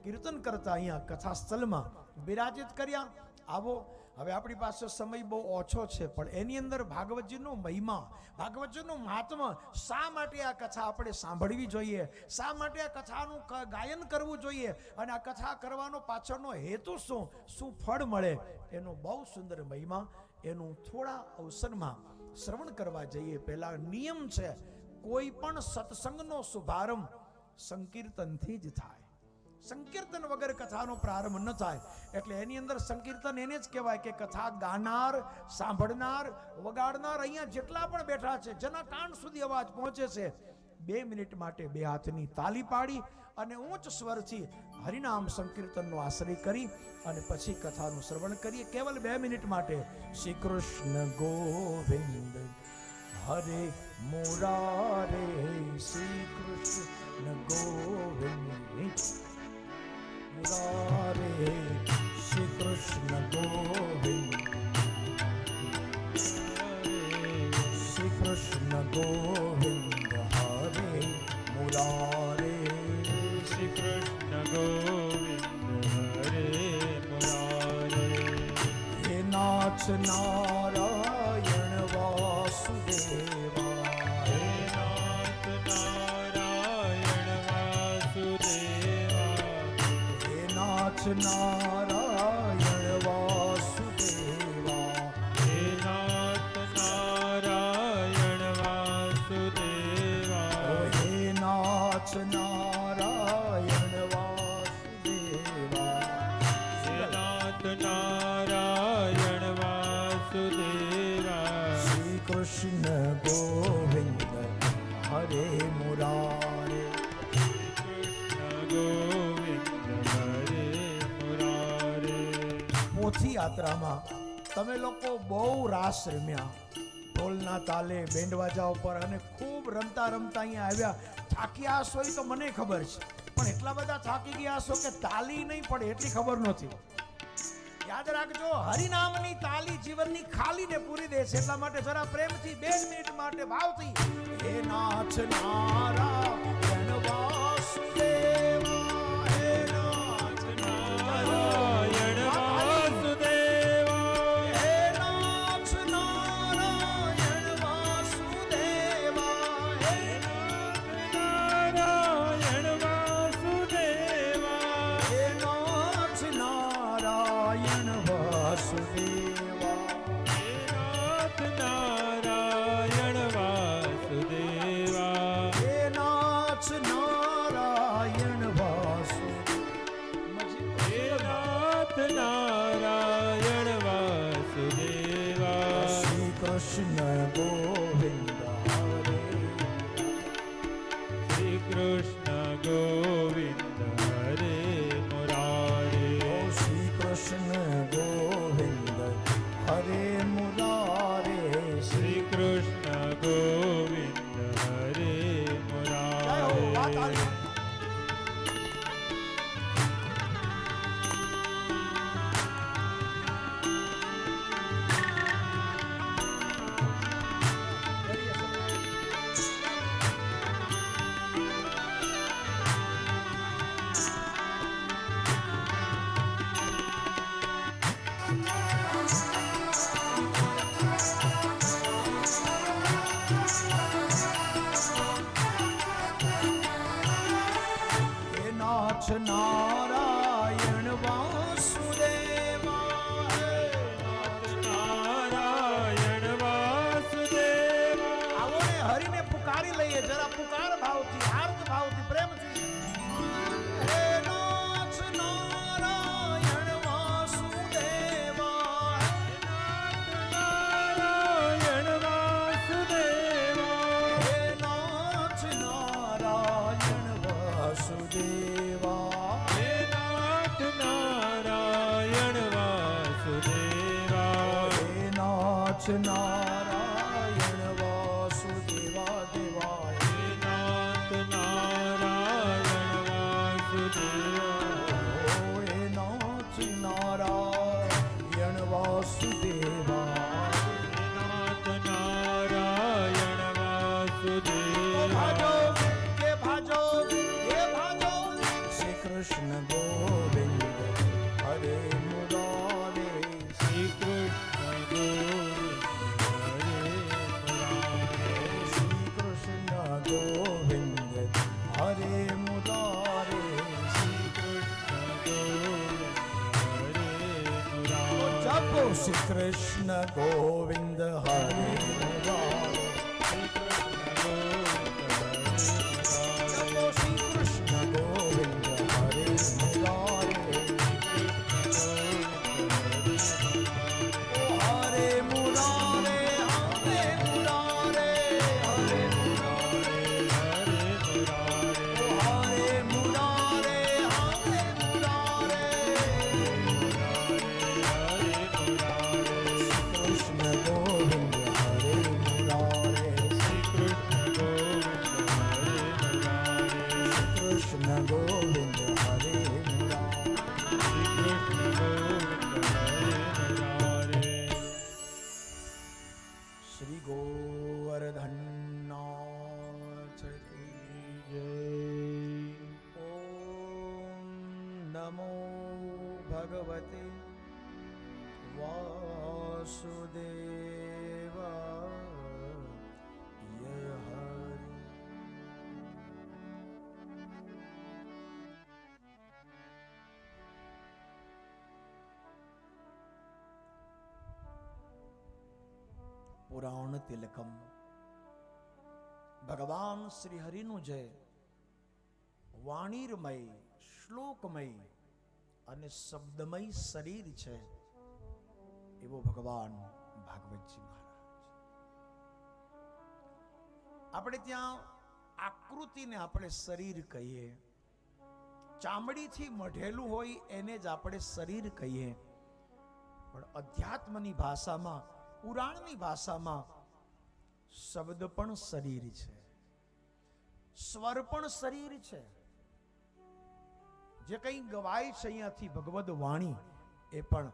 S5: કીર્તન કરતા અહીંયા કથા સ્થળમાં બિરાજિત કર્યા. આવો, હવે આપણી પાસે સમય બહુ ઓછો છે, પણ એની અંદર ભાગવતજીનો મહિમા, ભાગવતજીનું મહાત્મા, શા માટે આ કથા આપણે સાંભળવી જોઈએ, શા માટે આ કથાનું ગાયન કરવું જોઈએ, અને આ કથા કરવાનો પાછળનો હેતુ શું ફળ મળે, એનો બહુ સુંદર મહિમા, એનું થોડા અવસરમાં શ્રવણ કરવા જઈએ. પહેલા નિયમ છે, કોઈ પણ સત્સંગનો શુભારંભ સંકીર્તનથી જ થાય. સંકીર્તન વગર કથાનો પ્રારંભ ન થાય. એટલે એની અંદર સંકીર્તન એને જ કહેવાય કે કથા ગાનાર, સાંભળનાર, વગાડનાર અહીંયા જેટલા પણ બેઠા છે, જેના કાન સુધી અવાજ પહોંચે છે, 2 મિનિટ માટે 2 હાથની તાલી પાડી અને ઉચ્ચ સ્વરથી હરિનામ સંકીર્તનનો આશ્રય કરી અને પછી કથાનું શ્રવણ કરીએ. કેવલ 2 મિનિટ માટે. શ્રી કૃષ્ણ ગોવિંદ હરે મુરારે શ્રી કૃષ્ણ ગોવિંદ મુરારે શ્રી કૃષ્ણ ગોવિંદ શ્રી કૃષ્ણ ગોવિંદ હરે મુરારે
S2: શ્રી કૃષ્ણ ગોવિંદ હરે મુરારે.
S5: હે નાથ નારાયણ વાસુદેવા
S2: હે નાથ નારાયણ વાસુદેવા.
S5: હે નાથ નારાયણ વાસુદેવા
S2: હે નાથ નારાયણ વાસુદેવા.
S5: હે નાથ નારાયણ વાસુદેવા
S2: હે નાથ નારાયણ વાસુદેવા.
S5: શ્રી કૃષ્ણ ગોવિંદ હરે મુરારે
S2: કૃષ્ણ ગોવિંદ હરે મુરારે.
S5: પોથી યાત્રામાં તમે લોકો બહુ રાસ રમ્યા ઢોલના તાલે બેન્ડવાજા ઉપર અને ખૂબ રમતા રમતા અહીંયા આવ્યા. થાક્યા હશો એ તો મને ખબર છે, પણ એટલા બધા થાકી ગયા હશો કે તાલી નહીં પડે એટલી ખબર નહોતી. યાદ રાખજો, હરિનામની તાલી જીવનની ખાલીને પૂરી દે છે. એટલા માટે જરા પ્રેમથી 2 મિનિટ માટે ભાવથી હે નાથ નારાયણ વાસુદેવા હે નાથ
S2: નારાયણ વાસુદેવા.
S5: હે નાથ નારાયણ વાસુદેવા હે
S2: નારાયણ વાસુદેવા.
S5: હે નાથ નારાયણ વાસુદેવા
S2: હે નાથ નારાયણ વાસુદેવા.
S5: હે નાથ નારાયણ વાસુદેવા.
S2: હે નાથ નારાયણ વાસુદેવા.
S5: શ્રી કૃષ્ણ ગોવિંદ હરે
S2: શ્રી કૃષ્ણ ગોવિંદ હરે મુરારે.
S5: શ્રી કૃષ્ણ ગોવિંદ હરે મુરારે
S2: શ્રી કૃષ્ણ ગોવિંદ હરે
S5: જય હો, વાત
S2: મુરારે.
S5: આવી. હે નાથ નારાયણ વાસુદેવા હે નાથ
S2: નારાયણ વાસુદેવા.
S5: આવો ને હરિને પુકારી લઈએ જરા પુકાર ભાવથી આર્ત ભાવથી પ્રેમથી હે નાથ નારાયણ વાસુદેવા
S2: નારાયણ વાસુદેવા.
S5: હે નાથ નારાયણ વાસુદેવા
S2: હે નાથ નારાયણ વાસુદેવા.
S5: હે નાથ નારાયણ વાસુદેવા દેવાય
S2: હે નાથ નારાયણ વાસુદેવા.
S5: હે નાથ નારાયણ વાસુદેવા
S2: નાથ નારાયણ વાસુદેવા.
S5: ભાજો કે ભાજો કે ભાજો શ્રી કૃષ્ણ ગોવિંદ હરે મુરારે
S2: શ્રી કૃષ્ણ ગોવિંદ હરે મુરારે.
S5: શ્રી કૃષ્ણ ગોવિંદ હરે મુરારે
S2: શ્રી કૃષ્ણ ગોવિંદ હરે મુરારે.
S5: જપો શ્રી કૃષ્ણ ગોવિંદ હરે મુરારે જપો શ્રી કૃષ્ણ ગોવિંદ હરે મુરારે હરે મુરારે હરે મુરારે હરે મુરારે હરે મુરારે હરે મુરારે કૃષ્ણ ગોવિંદ હરે મુરારે ભગવતે વાસુદેવાય હરિ. પુરાણ તિલકમ ભગવાન શ્રી હરિનું જય વાણીરમય શ્લોકમય અને શબ્દમય શરીર છે એવો ભગવાન ભાગવતજી મહારાજ. આપણે ત્યાં આકૃતિને આપણે શરીર કહીએ, ચામડીથી મઢેલું હોય એને જ આપણે શરીર કહીએ, પણ અધ્યાત્મની ભાષામાં, પુરાણની ભાષામાં શબ્દ પણ શરીર છે, સ્વર પણ શરીર છે. જે કંઈ ગવાય છે અહીંયાથી ભગવદ વાણી એ પણ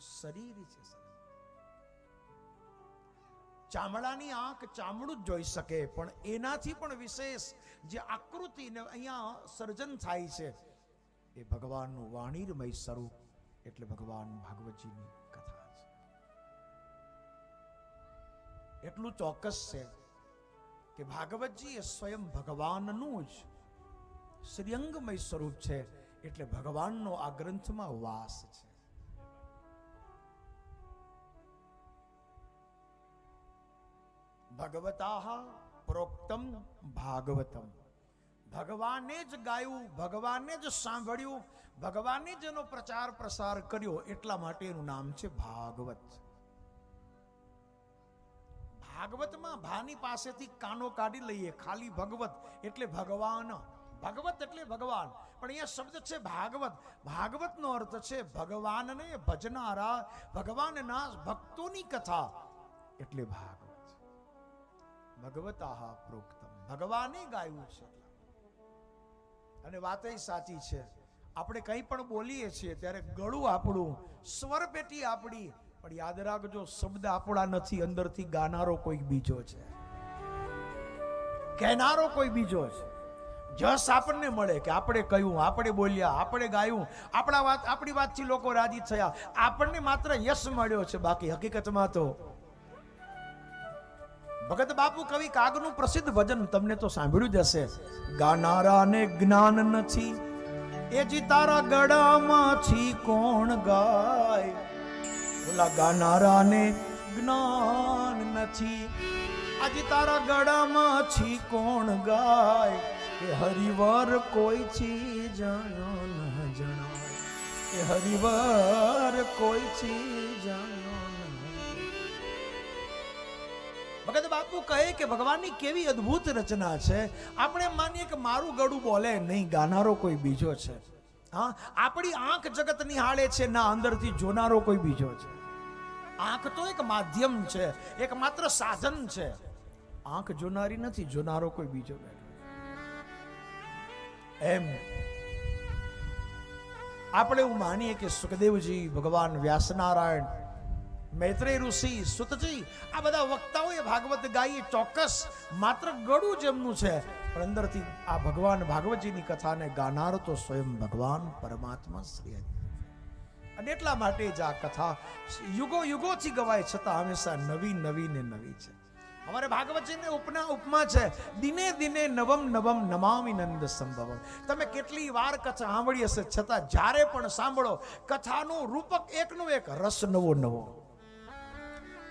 S5: શરીર છે. ચામડાની આંખ ચામડું જ જોઈ શકે, પણ એનાથી પણ વિશેષ જે આકૃતિ ને અહીંયા સર્જન થાય છે એ ભગવાનનું વાણીરમય સ્વરૂપ એટલે ભગવાન ભાગવતજીની કથા છે. એટલું ચોક્કસ છે કે ભાગવતજી એ સ્વયં ભગવાનનું જ શ્રીઅંગમય સ્વરૂપ છે, એટલે ભગવાનનો આ ગ્રંથમાં વાસ છે. ભગવતાહ પ્રોક્તમ ભાગવતમ, ભગવાને જ ગાયું, ભગવાને જ સાંભળ્યું, ભગવાને જ એનો પ્રચાર પ્રસાર કર્યો, એટલા માટે એનું નામ છે ભાગવત. ભાગવતમાં ભાની પાસેથી કાનો કાઢી લઈએ, ખાલી ભગવત એટલે ભગવાન, ભગવત એટલે ભગવાન, પણ અહીંયા શબ્દ છે ભાગવત. ભાગવતનો અર્થ છે ભગવાનને ભજનારા, ભગવાનના ભક્તોની કથા એટલે ભાગવત. ભગવતાહ પ્રોક્તમ, ભગવાને ગાયું છે. અને વાત એ સાચી છે, આપણે કંઈ પણ બોલીએ છીએ ત્યારે ગળું આપણું, સ્વર પેટી આપણી, પણ યાદ રાખજો શબ્દ આપણા નથી, અંદરથી ગાનારો કોઈ બીજો છે, કહેનારો કોઈ બીજો છે. જસ આપણને મળે કે આપણે કહ્યું, આપણે બોલ્યા, આપણે ગાયું, આપણી વાતથી લોકો રાજી થયા, આપણને માત્ર યશ મળ્યો છે. બાકી હકીકતમાં તો ભગત બાપુ કવિ કાગનું પ્રસિદ્ધ ભજન તમને તો સાંભળ્યું જ હશે, ગાનારાને જ્ઞાન નથી એ જી તારા ગળામાંથી કોણ ગાય. બોલા ગાનારાને જ્ઞાન નથી આજે તારા ગળામાંથી કોણ ગાય. એ હરિવર કોઈથી જાણ્યો ન જણાય, એ હરિવર કોઈથી જાણ્યો ન. ભગત બાપુ કહે કે ભગવાનની કેવી અદ્ભુત રચના છે. આપણે માનીએ કે મારું ગળું બોલે નહીં, ગાનારો કોઈ બીજો છે. હા, આપણી આંખ જગત નિહાળે છે, ના અંદરથી જોનારો કોઈ બીજો છે. આંખ તો એક માધ્યમ છે, એક માત્ર સાધન છે. આંખ જોનારી નથી, જોનારો કોઈ બીજો બેઠો. એમ આપણે એવું માનીએ કે સુખદેવજી, ભગવાન વ્યાસનારાયણ, મૈત્રેય ઋષિ, સુતજી, આ બધા વક્તાઓએ ભાગવત ગાઈ, ચોક્કસ માત્ર ગળું જ એમનું છે, પણ અંદરથી આ ભગવાન ભાગવતજીની કથાને ગાનાર તો સ્વયં ભગવાન પરમાત્મા શ્રી હરિ. અને એટલા માટે જ આ કથા યુગો યુગોથી ગવાય, છતાં હંમેશા નવી નવી ને નવી છે. અમારે ભાગવતજીને ઉપમા છે, દિને દિને નવમ નવમ નમામિ નંદ સંભવમ. તમે કેટલી વાર કથા સાંભળી હશે, છતાં જ્યારે પણ સાંભળો કથાનું રૂપક એકનું એક, રસ નવો નવો.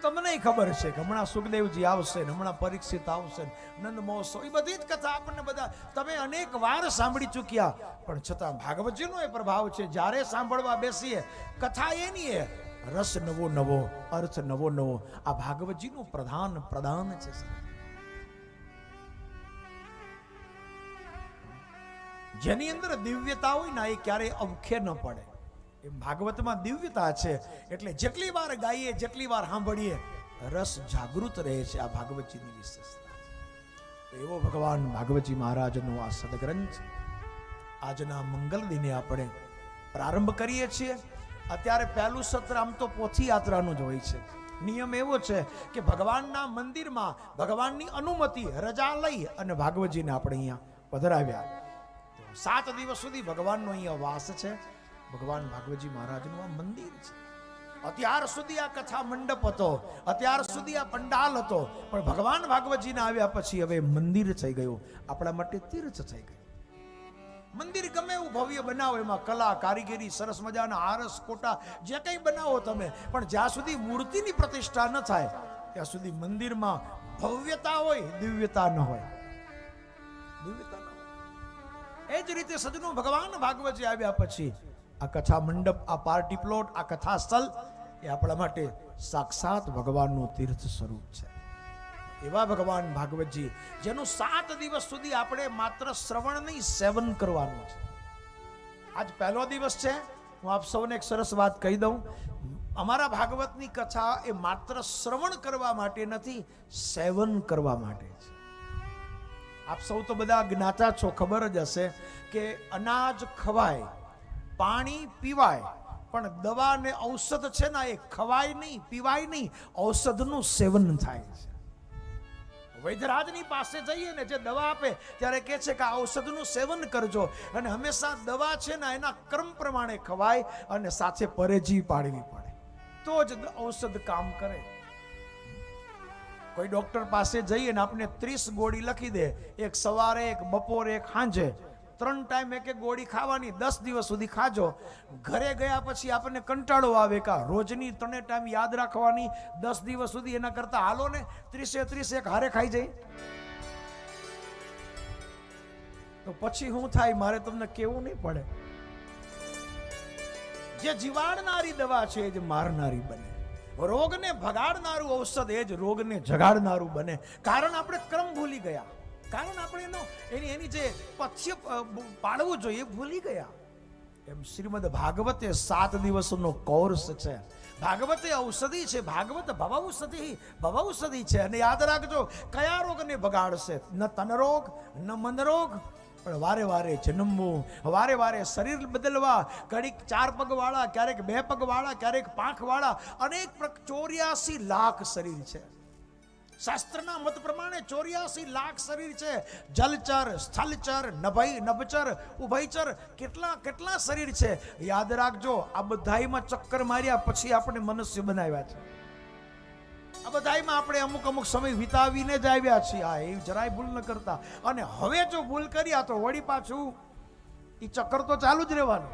S5: તમને ખબર છે કે હમણાં સુખદેવજી આવશે, હમણાં પરીક્ષિત આવશે, નંદ મહોત્સવ, એ બધી જ કથા આપણને બધા તમે અનેક વાર સાંભળી ચૂક્યા, પણ છતાં ભાગવતજીનો એ પ્રભાવ છે. જ્યારે સાંભળવા બેસીએ કથા એની એ રસ નવો નવો, અર્થ નવો નવો. આ ભાગવતજીનું પ્રધાન પ્રદાન છે. જેની અંદર દિવ્યતા હોય ને એ ક્યારેય અવખે ન પડે. એમ ભાગવતમાં દિવ્યતા છે, એટલે જેટલી વાર ગાઈએ, જેટલી વાર સાંભળીએ, રસ જાગૃત રહે છે. આ ભાગવતજીની વિશેષતા છે. એવો ભગવાન ભાગવતજી મહારાજનો આ સદગ્રંથ આજના મંગલ દિને આપણે પ્રારંભ કરીએ છીએ. અત્યારે પહેલું સત્ર આમ તો પોથી યાત્રાનું જ હોય છે. નિયમ એવો છે કે ભગવાનના મંદિરમાં ભગવાનની અનુમતિ, રજા લઈ અને ભાગવતજીને આપણે અહીંયા પધરાવ્યા. 7 દિવસ સુધી ભગવાનનો અહીંયા વાસ છે. ભગવાન ભાગવતજી મહારાજનું આ મંદિર છે. અત્યાર સુધી આ કથા મંડપ હતો, અત્યાર સુધી આ પંડાલ હતો, પણ ભગવાન ભાગવતજીના આવ્યા પછી હવે મંદિર થઈ ગયું, આપણા માટે તીર્થ થઈ ગયું. મંદિર ગમે એવું ભવ્ય બનાવો, એમાં કલા કારીગરી સરસ મજાના આરસ કોટા જે કંઈ બનાવો તમે, પણ જ્યાં સુધી મૂર્તિની પ્રતિષ્ઠા ન થાય ત્યાં સુધી મંદિરમાં ભવ્યતા હોય, દિવ્યતા ન હોય. દિવ્યતા ન હોય. એ જ રીતે સજનો ભગવાન ભાગવતજી આવ્યા પછી આ કથા મંડપ, આ પાર્ટી પ્લોટ, આ કથા સ્થળ એ આપણા માટે સાક્ષાત ભગવાનનું તીર્થ સ્વરૂપ છે. એવા ભગવાન ભાગવતજી જેનું 7 દિવસ સુધી આપણે માત્ર શ્રવણ નહીં, સેવન કરવાનું છે. આજ પહેલો દિવસ છે. હું આપ સૌને એક સરસ વાત કહી દઉં. અમારા ભાગવતની કથા એ માત્ર શ્રવણ કરવા માટે નથી, સેવન કરવા માટે છે. આપ સૌ તો બધા જ્ઞાતા છો, ખબર જ હશે કે અનાજ ખવાય, પાણી પીવાય, પણ દવા ને ઔષધ છે ને એ ખવાય નહીં, પીવાય નહીં, ઔષધનું સેવન થાય છે. વૈદ્યરાજની પાસે જઈએ ને, જે દવા આપે ત્યારે કહે છે કે આ ઔષધનું સેવન કરજો, અને હંમેશા દવા છે ને એના ક્રમ પ્રમાણે ખવાય અને સાથે પરેજી પાડવી પડે, તો જ ઔષધ કામ કરે. કોઈ ડોક્ટર પાસે જઈએ ને આપણે 30 ગોળી લખી દે, એક સવારે, એક બપોરે, એક સાંજે, 3 ટાઈમ એક એક ગોળી ખાવાની, 10 દિવસ સુધી ખાજો. ઘરે ગયા પછી આપણને કંટાળો આવે કે રોજની 3 ટાઈમ યાદ રાખવાની 10 દિવસ સુધી, એના કરતા હાલો ને 30 એક હારે ખાઈ જાય. તો પછી શું થાય મારે તમને કેવું નહીં પડે. જે જીવાડનારી દવા છે એ જ મારનારી બને, રોગને ભગાડનારું ઔષધ એ જ રોગને જગાડનારું બને. કારણ આપણે ક્રમ ભૂલી ગયા, કારણ આપણે એની જે પથ્ય પાડવું જોઈએ ભૂલી ગયા. એમ શ્રીમદ ભાગવત એ 7 દિવસનો કોર્સ છે. ભાગવત એ ઔષધિ છે, ભાગવત ભવૌષધિ છે. અને યાદ રાખજો, કયા રોગને ભગાડશે? ન તન રોગ, ન મન રોગ, પણ વારે વારે જન્મવું, વારે વારે શરીર બદલવા, ઘડીક 4 પગવાળા, ક્યારેક 2 પગવાળા, ક્યારેક 5 વાળા, અનેક 84 લાખ શરીર છે. શાસ્ત્રના મત પ્રમાણે 84 લાખ શરીર છે. જલચર, સ્થલચર, નભચર, ઉભયચર, કેટલા શરીર છે. યાદ રાખજો, આ બધાયમાં ચક્કર માર્યા પછી આપણે મનુષ્ય બનાવ્યા છે. આ બધાયમાં આપણે અમુક સમય વિતાવીને જ આવ્યા છીએ. આ એ જરાય ભૂલ ન કરતા. અને હવે જો ભૂલ કર્યા તો વળી પાછું એ ચક્કર તો ચાલુ જ રહેવાનું.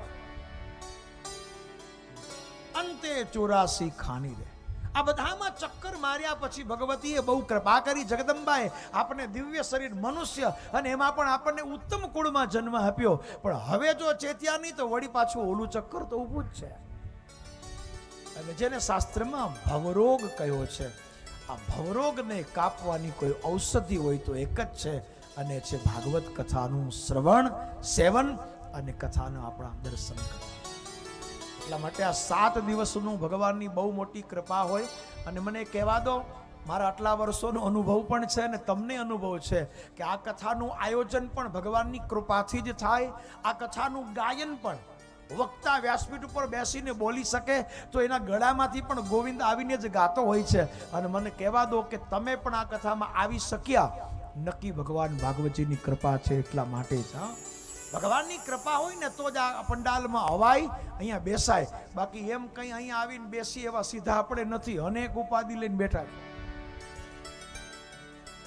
S5: અંતે 84 ખાની રહે. આ બધામાં ચક્કર માર્યા પછી ભગવતીએ બહુ કૃપા કરી, જગદંબાએ આપણને દિવ્ય શરીર મનુષ્ય, અને એમાં પણ આપણને ઉત્તમ કુળમાં જન્મ આપ્યો. પણ હવે જો ચેત્યા નહીં તો વળી પાછું ઓલું ચક્કર તો ઊભું જ છે. અને જેને શાસ્ત્રમાં ભવરોગ કહ્યો છે, આ ભવરોગને કાપવાની કોઈ ઔષધિ હોય તો એક જ છે, અને છે ભાગવત કથાનું શ્રવણ, સેવન અને કથાનું આપણા દર્શન કરવું. એટલા માટે આ 7 દિવસનું ભગવાનની બહુ મોટી કૃપા હોય. અને મને કહેવા દો, મારા આટલા વર્ષોનો અનુભવ પણ છે અને તમને અનુભવ છે કે આ કથાનું આયોજન પણ ભગવાનની કૃપાથી જ થાય. આ કથાનું ગાયન પણ વક્તા વ્યાસપીઠ ઉપર બેસીને બોલી શકે તો એના ગળામાંથી પણ ગોવિંદ આવીને જ ગાતો હોય છે. અને મને કહેવા દો કે તમે પણ આ કથામાં આવી શક્યા, નક્કી ભગવાન ભાગવતજીની કૃપા છે, એટલા માટે જ. ભગવાનની કૃપા હોય ને તો જ આ પંડાલમાં હવાય, અહીંયા બેસાય. બાકી એમ કંઈ અહીંયા આવીને બેસી એવા સીધા આપણે નથી, અનેક ઉપાધિ લઈને બેઠા છે.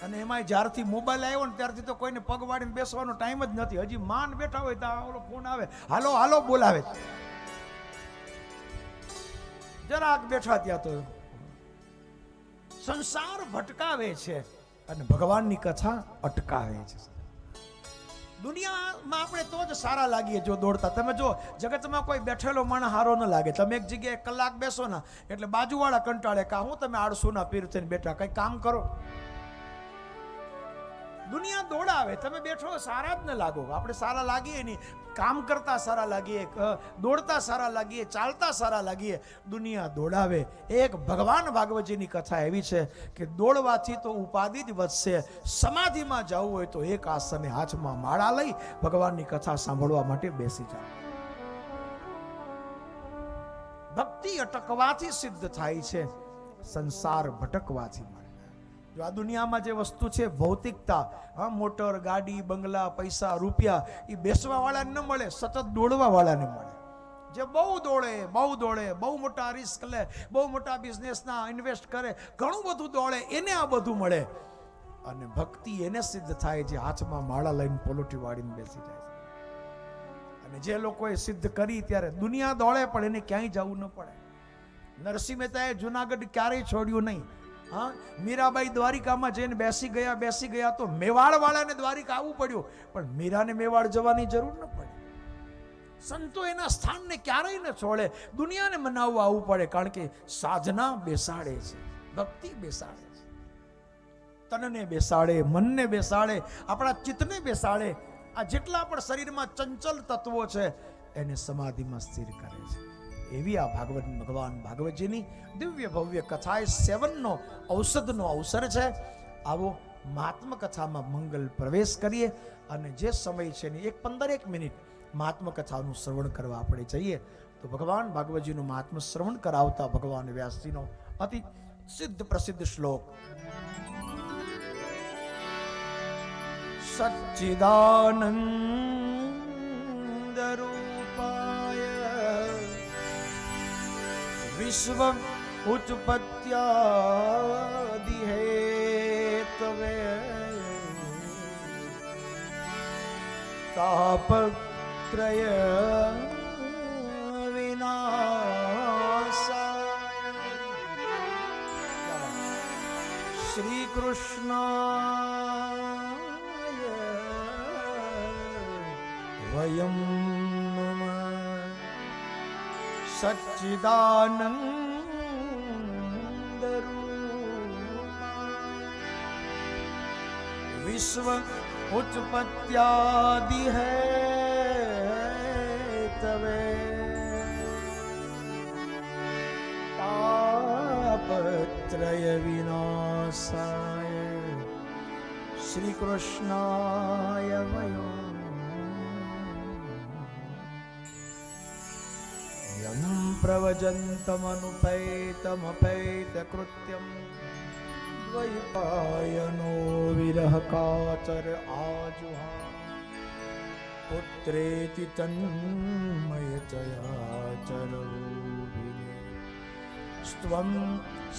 S5: અને એમાં જ્યારથી મોબાઈલ આવ્યો ને ત્યારથી તો કોઈને પગ વાળીને બેસવાનો ટાઈમ જ નથી. હજી માન બેઠા હોય તો ઓલો ફોન આવે, હાલો હાલો બોલાવે છે. જરાક બેઠા ત્યાં તો સંસાર ભટકાવે છે અને ભગવાનની કથા અટકાવે છે. દુનિયામાં આપણે તો જ સારા લાગીએ જો દોડતા. તમે જો જગતમાં કોઈ બેઠેલો માણસ હારો ન લાગે. તમે એક જગ્યાએ કલાક બેસો ને એટલે બાજુવાળા કંટાળે કે હું તમે આળસુના પીર થઈને બેઠા, કઈ કામ કરો. દુનિયા દોડાવે, તમે બેઠો સારા જ ન લાગો. આપણે સારા લાગીએ નહીં, કામ કરતા સારા લાગીએ, દોડતા સારા લાગીએ, ચાલતા સારા લાગીએ. દુનિયા દોડાવે. એક ભગવાન ભાગવતજીની કથા એવી છે કે દોડવાથી તો ઉપાધિ જ વધશે. સમાધિમાં જવું હોય તો એક આસને હાથમાં માળા લઈ ભગવાનની કથા સાંભળવા માટે બેસી જાઓ. ભક્તિ અટકવાથી સિદ્ધ થાય છે, સંસાર ભટકવાથી. જો આ દુનિયામાં જે વસ્તુ છે ભૌતિકતા, મોટર, ગાડી, બંગલા, પૈસા, રૂપિયા, એ બેસવા વાળાને ન મળે, સતત દોડવા વાળાને મળે. જે બહુ દોડે, બહુ મોટા રિસ્ક લે, બહુ મોટા બિઝનેસના ઇન્વેસ્ટ કરે, ઘણું બધું દોડે, એને આ બધું મળે. અને ભક્તિ એને સિદ્ધ થાય જે હાથમાં માળા લઈને પોલોટી વાળીને બેસી જાય છે. અને જે લોકોએ સિદ્ધ કરી ત્યારે દુનિયા દોડે પણ એને ક્યાંય જવું ન પડે. નરસિંહ મહેતાએ જુનાગઢ ક્યારેય છોડ્યું નહીં. હા, મીરાબાઈ દ્વારિકામાં જઈને બેસી ગયા તો મેવાડ વાળાને દ્વારિકા આવવું પડ્યું, પણ મીરાને મેવાડ જવાની જરૂર ન પડી. સંતો એના સ્થાનને ક્યારેય ન છોડે. દુનિયાને મનાવવા આવવું પડે, કારણ કે સાધના બેસાડે છે, ભક્તિ બેસાડે છે, તનને બેસાડે, મનને બેસાડે, આપણા ચિત્તને બેસાડે. આ જેટલા પણ શરીરમાં ચંચલ તત્વો છે એને સમાધિમાં સ્થિર કરે છે. એવી આ ભગવાન ભાગવતજીની દિવ્ય ભવ્ય કથા એ સેવનનો ઔષધનો અવસર છે. આવો મહાત્મ કથામાં મંગલ પ્રવેશ કરીએ અને જે સમય છે ને 15 મિનિટ મહાત્મ કથાનું શ્રવણ કરવા આપણે જઈએ. તો ભગવાન ભાગવતજીનું મહાત્મ શ્રવણ કરાવતા ભગવાન વ્યાસજીનો અતિ સિદ્ધ પ્રસિદ્ધ શ્લોક. સચ્ચિદાનંદ રૂપાય વિશ્વ ઉત્પત્યાદિ હેતવે તાપત્રય વિનાશાય શ્રી કૃષ્ણાય વયમ નમઃ. સચ્ચિદાનંદ રૂપાય વિશ્વ ઉત્પત્યાદિ હેતવે તાપત્રય વિનાશાય શ્રી કૃષ્ણાય વયમ યમ પ્રવજંતમનુપૈતમપૈતકૃત્યમ દ્વૈપાયનો વિરહ કાતર આજુહા પુત્રેતિ તન્મયતયા ચરૌભિને સ્ત્વં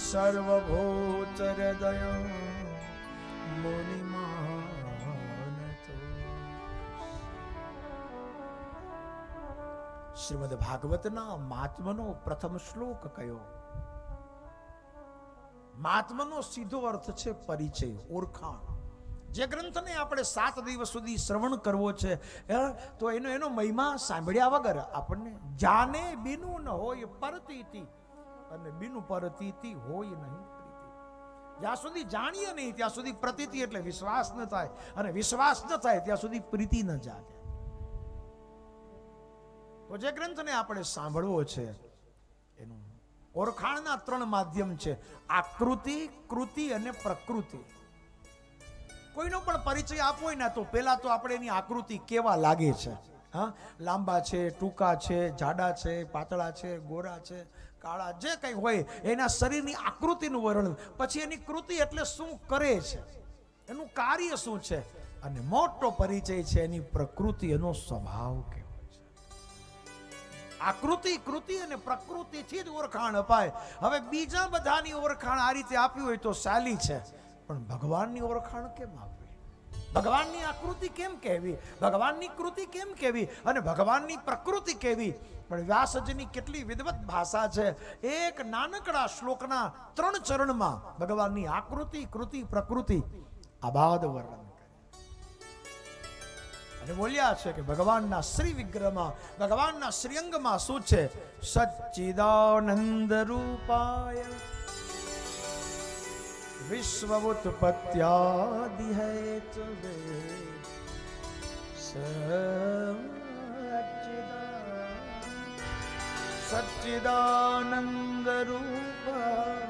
S5: સર્વભૂતહૃદય મુનિમાનતો. શ્રીમદ ભાગવતના મહાત્મનો પ્રથમ શ્લોક કયો? મહાત્માનો સીધો અર્થ છે પરિચય, ઓળખાણ. જે ગ્રંથને આપણે 7 દિવસ સુધી શ્રવણ કરવો છે તો એનો મહિમા સાંભળ્યા વગર આપણને જાને બીનું ન હોય પરતીતિ, અને બીનું પરતીતિ હોય નહીં પ્રીતિ. જ્યાં સુધી જાણીએ નહીં ત્યાં સુધી પ્રતીતિ એટલે વિશ્વાસ ન થાય, અને વિશ્વાસ ન થાય ત્યાં સુધી પ્રીતિ ન જાગે. તો જે ગ્રંથને આપણે સાંભળવો છે એનું ઓળખાણના 3 માધ્યમ છે: આકૃતિ, કૃતિ અને પ્રકૃતિ. કોઈનો પણ પરિચય આપવો હોય ને તો પહેલા તો આપણે એની આકૃતિ કેવા લાગે છે. હા, લાંબા છે, ટૂંકા છે, જાડા છે, પાતળા છે, ગોરા છે, કાળા, જે કંઈ હોય એના શરીરની આકૃતિનું વર્ણન. પછી એની કૃતિ એટલે શું કરે છે, એનું કાર્ય શું છે, અને મોટો પરિચય છે એની પ્રકૃતિ, એનો સ્વભાવ કેવો. આકૃતિ, કૃતિ અને પ્રકૃતિથી જ ઓળખાણ અપાય. હવે બીજા બધાની ઓળખાણ આ રીતે આપી હોય તો સાલી છે, પણ ભગવાનની ઓળખાણ કેમ આપવી? ભગવાનની આકૃતિ કેમ કહેવી? ભગવાનની કૃતિ કેમ કહેવી? અને ભગવાનની પ્રકૃતિ કેવી? પણ વ્યાસજીની કેટલી વિદવત ભાષા છે. એક નાનકડા શ્લોકના 3 ચરણમાં ભગવાનની આકૃતિ, કૃતિ, પ્રકૃતિ આબાદ વર્ણન અને બોલ્યા છે કે ભગવાનના શ્રી વિગ્રહમાં, ભગવાનના શ્રીઅંગમાં શું છે? સચ્ચિદાનંદ રૂપાય વિશ્વ ઉત્પત્યાદિ હેતવે સચ્ચિદાનંદ રૂપાય.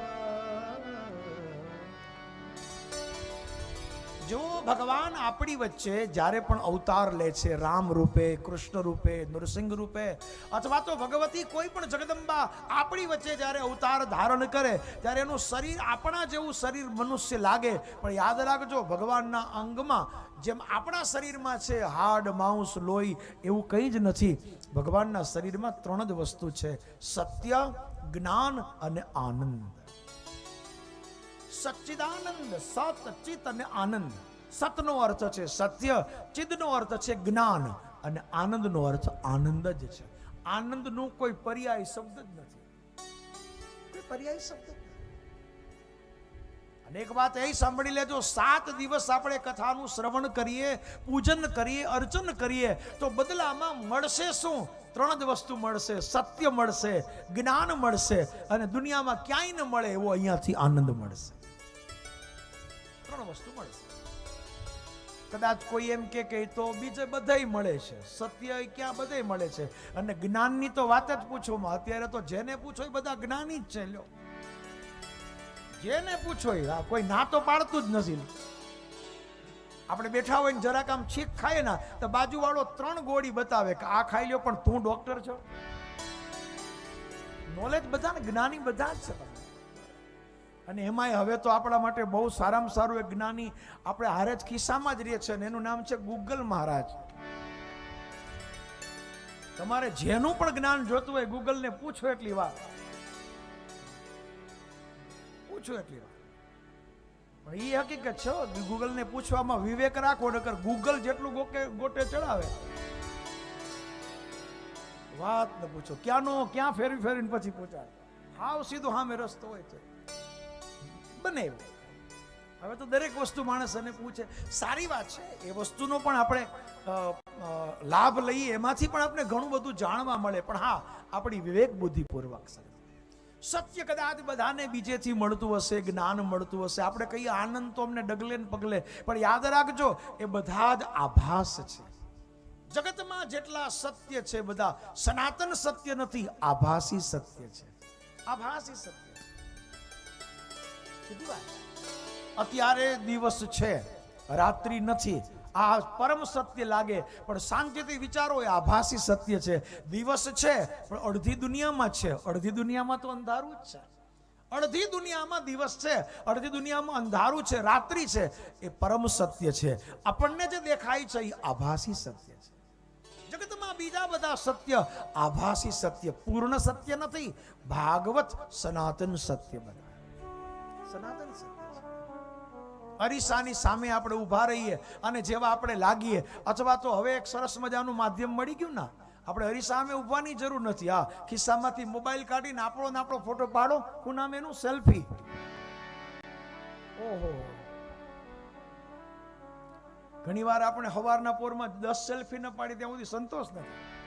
S5: જો ભગવાન આપણી વચ્ચે જ્યારે પણ અવતાર લે છે, રામ રૂપે, કૃષ્ણ રૂપે, નૃસિંહ રૂપે, અથવા તો ભગવતી કોઈ પણ જગદંબા આપણી વચ્ચે જ્યારે અવતાર ધારણ કરે ત્યારે એનું શરીર આપણા જેવું શરીર મનુષ્ય લાગે, પણ યાદ રાખજો ભગવાનના અંગમાં જેમ આપણા શરીરમાં છે હાડ, માંસ, લોહી એવું કંઈ જ નથી. ભગવાનના શરીરમાં 3 જ વસ્તુ છે: સત્ય, જ્ઞાન અને આનંદ. સચ્ચિદાનંદ, સત, ચિત અને આનંદ. સતનો અર્થ છે સત્ય, ચિદનો અર્થ છે જ્ઞાન અને આનંદનો અર્થ આનંદ જ છે. આનંદનું કોઈ પર્યાય શબ્દ જ નથી, કોઈ પર્યાય શબ્દ જ નથી. અને એક વાત એ સાંભળી લેજો, 7 દિવસ આપણે કથાનું શ્રવણ કરીએ, પૂજન કરીએ, અર્ચન કરીએ તો બદલામાં મળશે શું? 3 જ વસ્તુ મળશે: સત્ય મળશે, જ્ઞાન મળશે અને દુનિયામાં ક્યાંય ન મળે એવો અહીંયાથી આનંદ મળશે. 3 વસ્તુ મળશે. કદાચ કોઈ એમ કે તો બીજે બધાય મળે છે, સત્ય ક્યાં બધાય મળે છે, અને જ્ઞાનની તો વાત જ પૂછોમાં. અત્યારે તો જેને પૂછો એ બધા જ્ઞાની જ છે. લ્યો, જેને પૂછો કોઈ ના તો પાડતું જ નથી. આપણે બેઠા હોય ને જરાક આમ છીક ખાય ને તો બાજુવાળો 3 ગોળી બતાવે કે આ ખાઈ લ્યો, પણ તું ડોક્ટર છો. નોલેજ બધાને, જ્ઞાની બધા જ છે. અને એમાંય હવે તો આપણા માટે બહુ સારામાં સારું એક જ્ઞાની આપણે હારે જ ખિસ્સામાં જ રહે છે, અને એનું નામ છે ગૂગલ મહારાજ. તમારે જેનું પણ જ્ઞાન જોતું હોય ગૂગલને પૂછો એટલી વાર, પૂછો એટલી વાર. પણ એ હકીકત છે, ગૂગલને પૂછવામાં વિવેક રાખો, નકર ગૂગલ જેટલું ગોટે ચડાવે વાત ન પૂછો. ક્યાં ફેરવી ફેરવીને પછી પૂછાય. હાવ સીધો સામે રસ્તો હોય છે બને એવું. હવે તો દરેક વસ્તુ માણસ એને પૂછે, સારી વાત છે. એ વસ્તુનો પણ આપણે લાભ લઈએ, એમાંથી પણ આપણે ઘણું બધું જાણવા મળે. પણ હા, આપણી વિવેક બુદ્ધિપૂર્વક. સત્ય કદાચ બધાને બીજેથી મળતું હશે, જ્ઞાન મળતું હશે, આપણે કહીએ આનંદ તો અમને ડગલે ને પગલે, પણ યાદ રાખજો એ બધા જ આભાસ છે. જગતમાં જેટલા સત્ય છે બધા સનાતન સત્ય નથી, આભાસી સત્ય છે. આભાસી સત્ય. અત્યારે દિવસ છે, રાત્રિ નથી, આ પરમ સત્ય લાગે, પણ શાંતિથી વિચારો એ આભાસી સત્ય છે. દિવસ છે પણ અડધી દુનિયામાં છે, અડધી દુનિયામાં તો અંધારું જ છે. અડધી દુનિયામાં દિવસ છે, અડધી દુનિયામાં અંધારું છે, રાત્રિ છે. એ પરમ સત્ય છે. આપણને જે દેખાય છે એ આભાસી સત્ય છે. જગતમાં બીજા બધા સત્ય આભાસી સત્ય, પૂર્ણ સત્ય નથી. ભાગવત સનાતન સત્ય બધા સનાતન સત્ય છે. અરીસાની સામે આપણે ઊભા રહીએ અને જેવા આપણે લાગીએ, અથવા તો હવે એક સરસ મજાનું માધ્યમ મળી ગયું ના, આપણે અરીસા સામે ઊભવાની જરૂર નથી. હા, ખિસ્સામાંથી મોબાઈલ કાઢીને આપણો ફોટો પાડો. શું નામ એનું? સેલ્ફી. ઓહો, ઘણી વાર આપણે સવારના પોરમાં 10 સેલ્ફી ન પાડી ત્યાં સુધી સંતોષ નથી.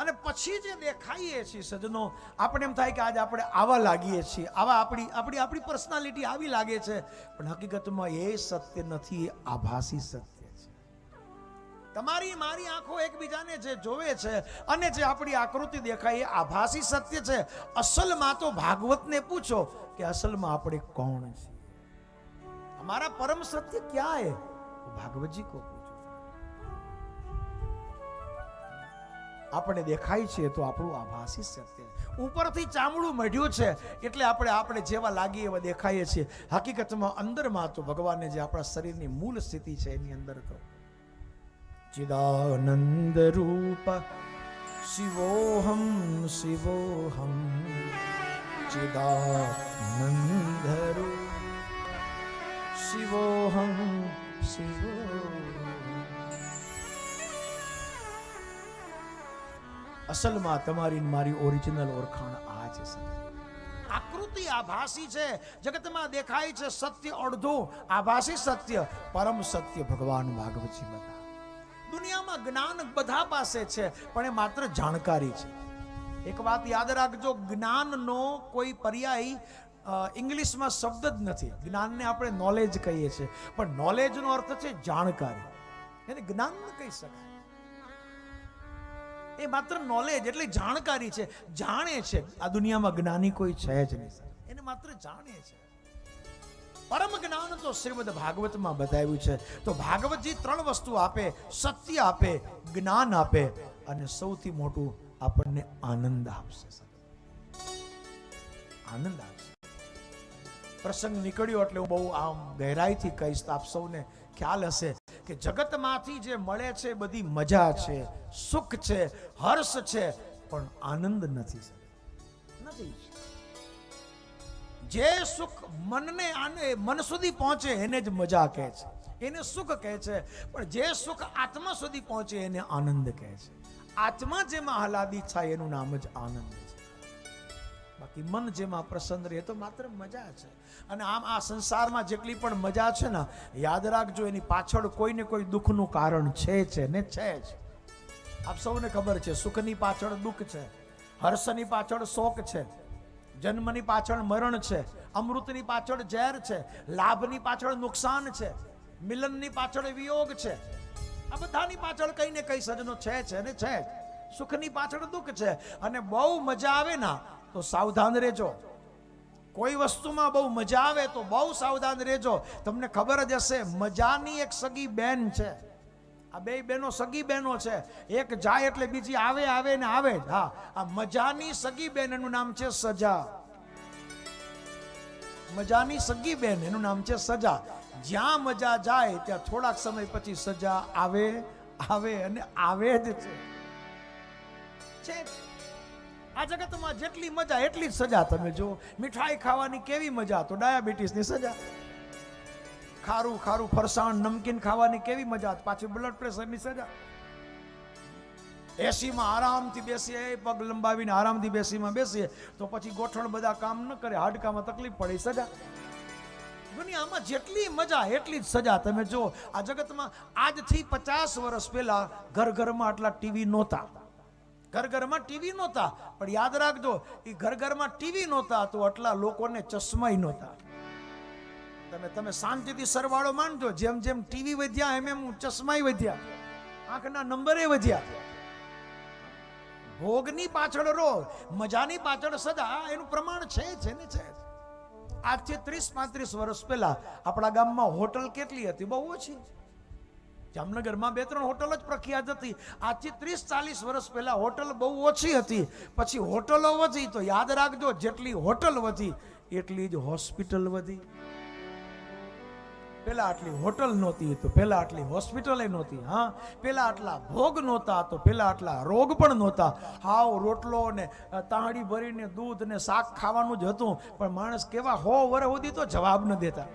S5: અને પછી જે દેખાઈએ છીએ સજ્જનો, આપણે એમ થાય કે આજે આપણે આવા લાગીએ છીએ, આવા આપણી પર્સનાલિટી આવી લાગે છે, પણ હકીકતમાં એ સત્ય નથી, એ આભાસી સત્ય છે. તમારી મારી આંખો એકબીજાને જે જોવે છે અને જે આપણી આકૃતિ દેખાય એ આભાસી સત્ય છે. અસલમાં તો ભાગવતને પૂછો કે અસલમાં આપણે કોણ છીએ, हमारा परम सत्य क्या है, भागवत जी को पूछो. આપણે દેખાય છે તો આપણું આભાસી સત્ય છે. ઉપરથી ચામડું મઢ્યું છે એટલે આપણે જેવા લાગીએ એવા દેખાઈએ છીએ. હકીકતમાં અંદરમાં તો ભગવાને જે આપણા શરીરની મૂળ સ્થિતિ છે એની અંદર તો ચિદાનંદ રૂપ શિવોહમ શિવોહમ ચિદાનંદ રૂપ શિવોહમ શિવોહમ. અસલમાં તમારી મારી ઓરિજિનલ ઓળખાણ આ છે. આકૃતિ આભાસી છે, જગતમાં દેખાય છે સત્ય અડધું, આભાસી સત્ય, પરમ સત્ય ભગવાન ભાગવતજી બધા. દુનિયામાં જ્ઞાન બધા પાસે છે પણ એ માત્ર જાણકારી છે. એક વાત યાદ રાખજો, જ્ઞાનનો કોઈ પર્યાય ઇંગ્લિશમાં શબ્દ જ નથી. જ્ઞાનને આપણે નોલેજ કહીએ છીએ, પણ નોલેજનો અર્થ છે જાણકારી. એને જ્ઞાન ન કહી શકાય. એ માત્ર નોલેજ એટલે જાણકારી છે, જાણે છે. આ દુનિયામાં જ્ઞાની કોઈ છે જ નહીં, એને માત્ર જાણે છે. પરમ જ્ઞાન તો શ્રીમદ ભાગવતમાં બતાવ્યું છે. તો ભાગવતજી 3 વસ્તુ આપે, સત્ય આપે, જ્ઞાન આપે અને સૌથી મોટું આપણને આનંદ આપશે. આનંદ આપશે. પ્રસંગ નીકળ્યો એટલે હું બહુ આમ ગહેરાઈથી કહીશ તો આપ સૌને ખ્યાલ હશે કે જગતમાંથી જે મળે છે બધી મજા છે, સુખ છે, હર્ષ છે, પણ આનંદ નથી. જે સુખ મનને મન સુધી પહોંચે એને જ મજા કહે છે, એને સુખ કહે છે. પણ જે સુખ આત્મા સુધી પહોંચે એને આનંદ કહે છે. આત્મા જેમાં આહલાદિત થાય એનું નામ જ આનંદ છે. બાકી મન જેમાં પ્રસન્ન રહે તો માત્ર મજા છે. અને આમ આ સંસારમાં જેટલી પણ મજા છે ને, યાદ રાખજો એની પાછળ કોઈ ને કોઈ દુઃખનું કારણ છે ને છે જ. આપ સૌને ખબર છે, સુખની પાછળ દુઃખ છે, હર્ષની પાછળ શોક છે, જન્મની પાછળ મરણ છે, અમૃતની પાછળ ઝેર છે, લાભની પાછળ નુકસાન છે, મિલનની પાછળ વિયોગ છે. આ બધાની પાછળ કઈ ને કઈ સજનો છે ને છે જ. સુખની પાછળ દુઃખ છે. અને બહુ મજા આવે ના તો સાવધાન રહેજો. કોઈ વસ્તુમાં બહુ મજા આવે તો બહુ સાવધાન રહેજો. તમને ખબર જ હશે, મજાની એક સગી બેન છે. આ બે બહેનો સગી બહેનો છે. એક જાય એટલે બીજી આવે આવે ને આવે જ. હા, આ મજાની સગી બેન એનું નામ છે સજા. મજાની સગી બેન એનું નામ છે સજા. જ્યાં મજા જાય ત્યાં થોડાક સમય પછી સજા આવે આવે અને આવે જ છે. આ જગતમાં જેટલી મજા એટલી જ સજા. તમે જો મીઠાઈ ખાવાની કેવી મજા, તો ડાયાબિટીસની સજા. ખારું ખારું ફરસાણ નમકીન ખાવાની કેવી મજા, પાછી બ્લડ પ્રેશરની સજા. એસીમાં આરામથી બેસીએ, પગ લંબાવીને આરામથી બેસીએ તો પછી ગોઠણ બધા કામ ન કરે, હાડકામાં તકલીફ પડે, સજા. દુનિયામાં જેટલી મજા એટલી જ સજા. તમે જો આ જગતમાં આજથી 50 વર્ષ પહેલા ઘરમાં આટલા ટીવી નહોતા. ઘરમાં ટીવી નહોતા, પણ યાદ રાખજો, એ ઘરમાં ટીવી નહોતા તો આટલા લોકોને ચશ્માય નહોતા. તમે શાંતિથી સરવાળો માનજો, જેમ જેમ ટીવી વધ્યા એમ ચશ્માય વધ્યા, આંખના નંબરે વધ્યા. ભોગની પાછળ રો, મજાની પાછળ સજા, એનું પ્રમાણ છે ને છે. આજથી 30-35 વર્ષ પહેલા આપણા ગામમાં હોટલ કેટલી હતી? બહુ ઓછી. જામનગરમાં 2-3 હોટલ જ પ્રખ્યાત હતી. આજથી 30-40 વર્ષ પહેલા હોટલ બહુ ઓછી હતી. પછી હોટલો વધી તો યાદ રાખજો, જેટલી હોટલ વધી એટલી જ હોસ્પિટલ વધી. પેલા આટલી હોટલ નહોતી તો પેલા આટલી હોસ્પિટલ નહોતી. હા, પેલા આટલા ભોગ નહોતા તો પેલા આટલા રોગ પણ નહોતા. હાવ રોટલો ને તાહડી ભરીને દૂધ ને શાક ખાવાનું જ હતું, પણ માણસ કેવા 100 વર્ષ સુધી તો જવાબ ન દેતા.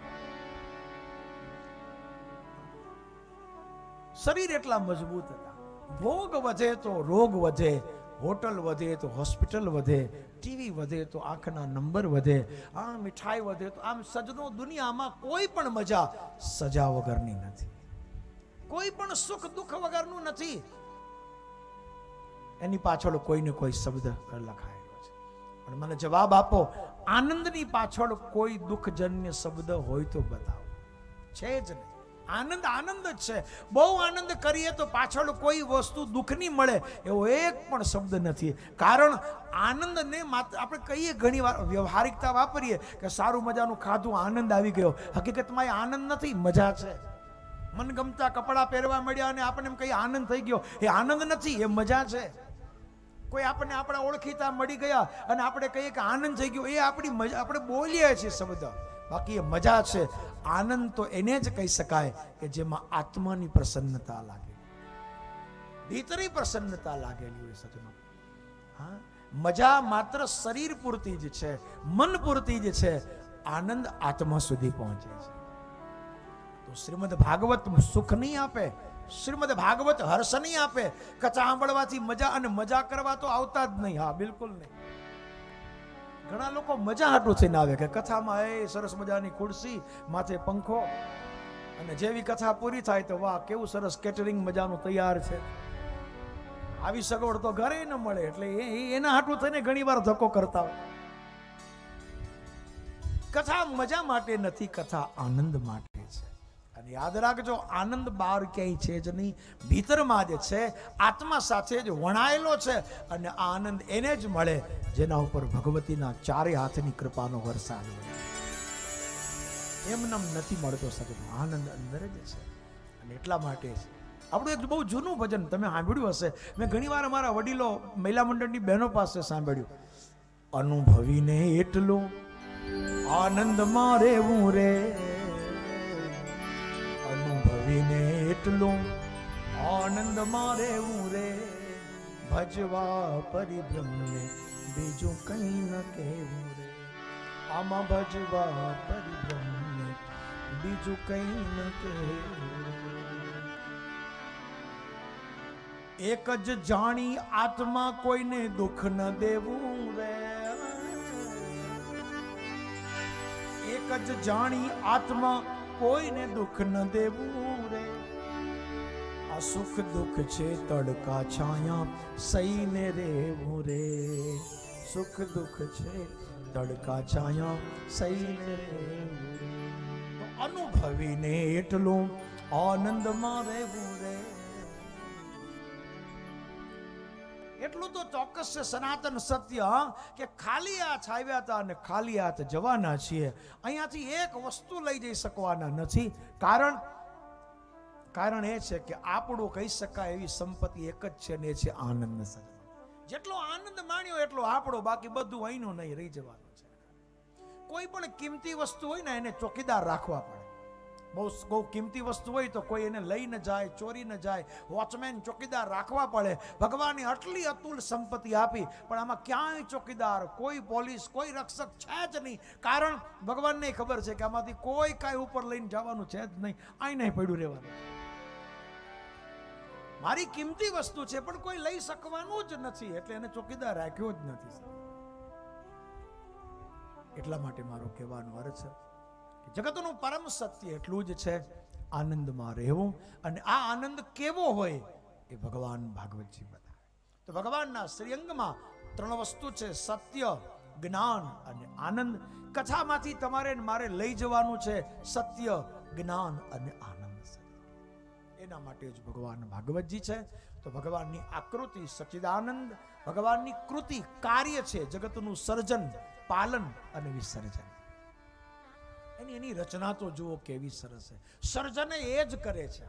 S5: શરીર એટલા મજબૂત હતા. ભોગ વધે તો રોગ વધે, હોટલ વધે તો હોસ્પિટલ વધે, ટીવી વધે તો આંખના નંબર વધે, આ મીઠાઈ વધે તો આમ. સજનો, દુનિયામાં કોઈ પણ મજા સજા વગરની નથી, કોઈ પણ સુખ દુઃખ વગરનું નથી. એની પાછળ કોઈ ને કોઈ શબ્દ લખાયેલો છે. પણ મને જવાબ આપો, આનંદની પાછળ કોઈ દુઃખજન્ય શબ્દ હોય તો બતાવો. છે જ નહીં. આનંદ આનંદ જ છે. બહુ આનંદ કરીએ તો પાછળ કોઈ વસ્તુ દુઃખની મળે એવો એક પણ શબ્દ નથી. કારણ આનંદને માત્ર આપણે કહીએ ઘણી વાર વ્યવહારિકતા વાપરીએ કે સારું મજાનું ખાધું, આનંદ આવી ગયો. હકીકતમાં એ આનંદ નથી, મજા છે. મનગમતા કપડાં પહેરવા મળ્યા અને આપણે એમ કહીએ આનંદ થઈ ગયો, એ આનંદ નથી, એ મજા છે. કોઈ આપણને આપણા ઓળખીતા મળી ગયા અને આપણે કહીએ કે આનંદ થઈ ગયો, એ આપણી મજા, આપણે બોલીએ છીએ શબ્દ, બાકી એ મજા છે. આનંદ તો એને જ કહી શકાય કે જેમાં આત્માની પ્રસન્નતા લાગે, ભીતરી પ્રસન્નતા લાગેલી હોય સજનો. હા, મજા માત્ર શરીર પૂરતી જ છે, મન પૂરતી જ છે. આનંદ આત્મા સુધી પહોંચે છે. તો શ્રીમદ ભાગવત સુખ નહીં આપે, શ્રીમદ ભાગવત હર્ષ નહીં આપે. કથા સાંભળવાથી મજા અને મજા કરવા તો આવતા જ નહીં. હા, બિલકુલ નહીં. ઘણા લોકો મજા હાટું થઈને આવે કે કથામાં એ સરસ મજાની ખુરશી, માથે પંખો, અને જેવી કથા પૂરી થાય તો વાહ કેવું સરસ કેટરિંગ મજાનું તૈયાર છે. આવી સગવડ તો ઘરે ન મળે, એટલે એના હાટું થઈને ઘણી વાર ધક્કો કરતા હોય. કથા મજા માટે નથી, કથા આનંદ માટે છે. અને યાદ રાખજો, આનંદ બહાર ક્યાંય છે જ નહીં, ભીતરમાં જ છે, આત્મા સાથે જ વણાયેલો છે. અને આ આનંદ એને જ મળે જેના ઉપર ભગવતીના ચારે હાથની કૃપાનો વરસાદ હોય. એમનેમ નથી મળતો સજ્જનો, આનંદ અંદર જ છે. અને એટલા માટે જ આપણું એક બહુ જૂનું ભજન તમે સાંભળ્યું હશે, મેં ઘણીવાર અમારા વડીલો મહિલા મંડળની બહેનો પાસે સાંભળ્યું. અનુભવીને એટલું આનંદમાં રહેવું રે, અનુભવીને એટલું આનંદમાં રહેવું રે, ભજવા પરિબ્રહ્મને બીજું કંઈ ન કહેવું રે, આમાં ભજવા પરિબ્રહ્મને બીજું કંઈ ન કહેવું. એક જ જાણી આત્મા કોઈને દુઃખ ન દેવું રે, એક જ જાણી આત્મા કોઈને દુઃખ ન દેવું રે, આ સુખ દુઃખ છે તડકા છાયા સહીને રહેવું રે, સુખ દુઃખ છે તડકા છાયા સહીને રહેવું રે. તો અનુભવીને એટલું આનંદમાં રહેવું રે. એટલું તો ચોક્કસ છે સનાતન સત્ય કે ખાલી હાથ આવ્યા હતા અને ખાલી હાથ જવાના છીએ. અહીંયાથી એક વસ્તુ લઈ જઈ શકવાના નથી. કારણ એ છે કે આપણું કહી શકાય એવી સંપત્તિ એક જ છે ને એ છે આનંદ. જેટલો આનંદ માણ્યો એટલો આપણો, બાકી બધું અહીંનું નહીં, રહી જવાનું છે. કોઈ પણ કિંમતી વસ્તુ હોય ને એને ચોકીદાર રાખવા પડે. બહુ કિંમતી વસ્તુ હોય તો કોઈ એને લઈ ન જાય, ચોરી ન જાય, વોચમેન ચોકીદાર રાખવા પડે. ભગવાને આટલી અતુલ સંપત્તિ આપી પણ આમાં ક્યાંય ચોકીદાર, કોઈ પોલીસ, કોઈ રક્ષક છે જ નહીં. કારણ ભગવાનને ખબર છે કે આમાંથી કોઈ કાંઈ ઉપર લઈને જવાનું છે જ નહીં, અહીં નહીં પડ્યું રહેવાનું. મારી કિંમતી વસ્તુ છે પણ કોઈ લઈ શકવાનું જ નથી, એટલે એને ચોકીદાર રાખ્યો જ નથી. એટલા માટે મારો કહેવાનો અર્થ છે જગતનું પરમ સત્ય એટલું જ છે, આનંદમાં રહેવું. અને આ આનંદ કેવો હોય એ ભગવાન ભાગવતજી બતાવે. તો ભગવાનના શ્રીઅંગમાં 3 વસ્તુ છે, સત્ય, જ્ઞાન અને આનંદ. કથામાંથી તમારે મારે લઈ જવાનું છે સત્ય, જ્ઞાન અને આનંદ. એના માટે જ ભગવાન ભાગવતજી છે. તો ભગવાનની આકૃતિ સચ્ચિદાનંદ, ભગવાનની કૃતિ કાર્ય છે જગતનું સર્જન, પાલન અને વિસર્જન. એની રચના તો જુઓ કેવી સરસ છે. સર્જન એ જ કરે છે.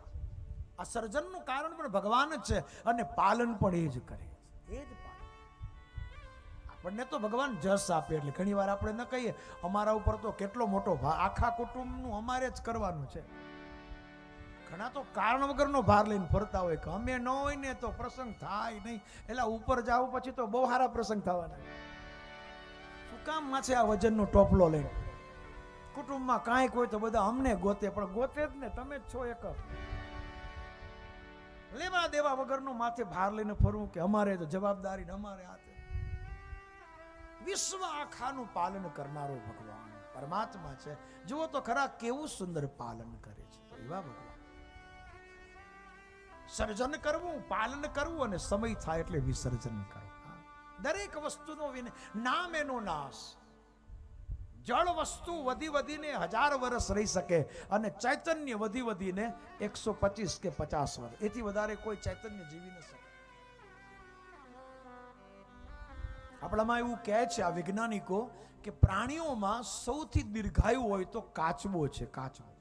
S5: આ સર્જનનું કારણ પણ ભગવાન જ છે અને પાલન પણ એ જ કરે છે. એ જ પાલન. આપણને તો ભગવાન જસ આપે એટલે ઘણી વાર આપણે ન કહીએ અમારા ઉપર તો કેટલો મોટો ભાર, આખા કુટુંબનું અમારે જ કરવાનું છે. ઘણા તો કારણ વગરનો ભાર લઈને ફરતા હોય કે અમે ન હોય ને તો પ્રસંગ થાય નહીં, એટલે ઉપર જાવ પછી તો બહુ સારા પ્રસંગ થવાના. શું કામમાં છે આ વજનનો ટોપલો લઈને? કુટુંબમાં કાંઈક હોય તો બધા અમને ગોતે, પણ ગોતે જ ને, તમે જ છો એક. લેવા દેવા વગરનું માથે ભાર લઈને ફરવું કે અમારે તો જવાબદારી ને અમારે હાથે. વિશ્વ આખાનું પાલન કરનારો ભગવાન પરમાત્મા છે. જુઓ તો ખરા કેવું સુંદર પાલન કરે છે. એવા ભગવાન સર્જન કરવું, પાલન કરવું અને સમય થાય એટલે વિસર્જન કરવું. દરેક વસ્તુનો નામ એનો નાશ. જળ વસ્તુ વધી વધીને 1000 વર્ષ રહી શકે અને ચૈતન્ય વધી વધીને 125 કે 50 વર્ષ, એથી વધારે કોઈ ચૈતન્ય જીવી ન શકે. આપણામાં એવું કહે છે આ વૈજ્ઞાનિકો કે પ્રાણીઓમાં સૌથી દીર્ઘાયુ હોય તો કાચબો છે. કાચબો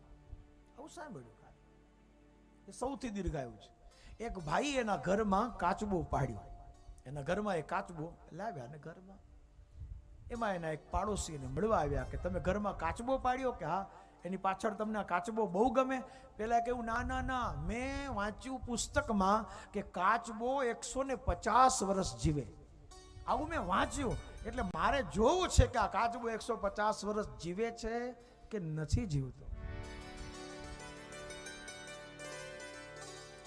S5: આવું સાંભળ્યું, એ સૌથી દીર્ઘાયુ છે. એક ભાઈ એના ઘરમાં કાચબો પાડ્યો. એના ઘરમાં એ કાચબો લાવ્યા અને ઘરમાં એમાં એના એક પાડોશીને મળવા આવ્યા કે તમે ઘરમાં કાચબો પાડ્યો? કે હા. એની પાછળ તમને આ કાચબો બહુ ગમે? પેલા કેવું ના ના ના, મેં વાંચ્યું પુસ્તકમાં કે કાચબો 150 વર્ષ જીવે. આવું મેં વાંચ્યું, એટલે મારે જોવું છે કે આ કાચબો 150 વર્ષ જીવે છે કે નથી જીવતો.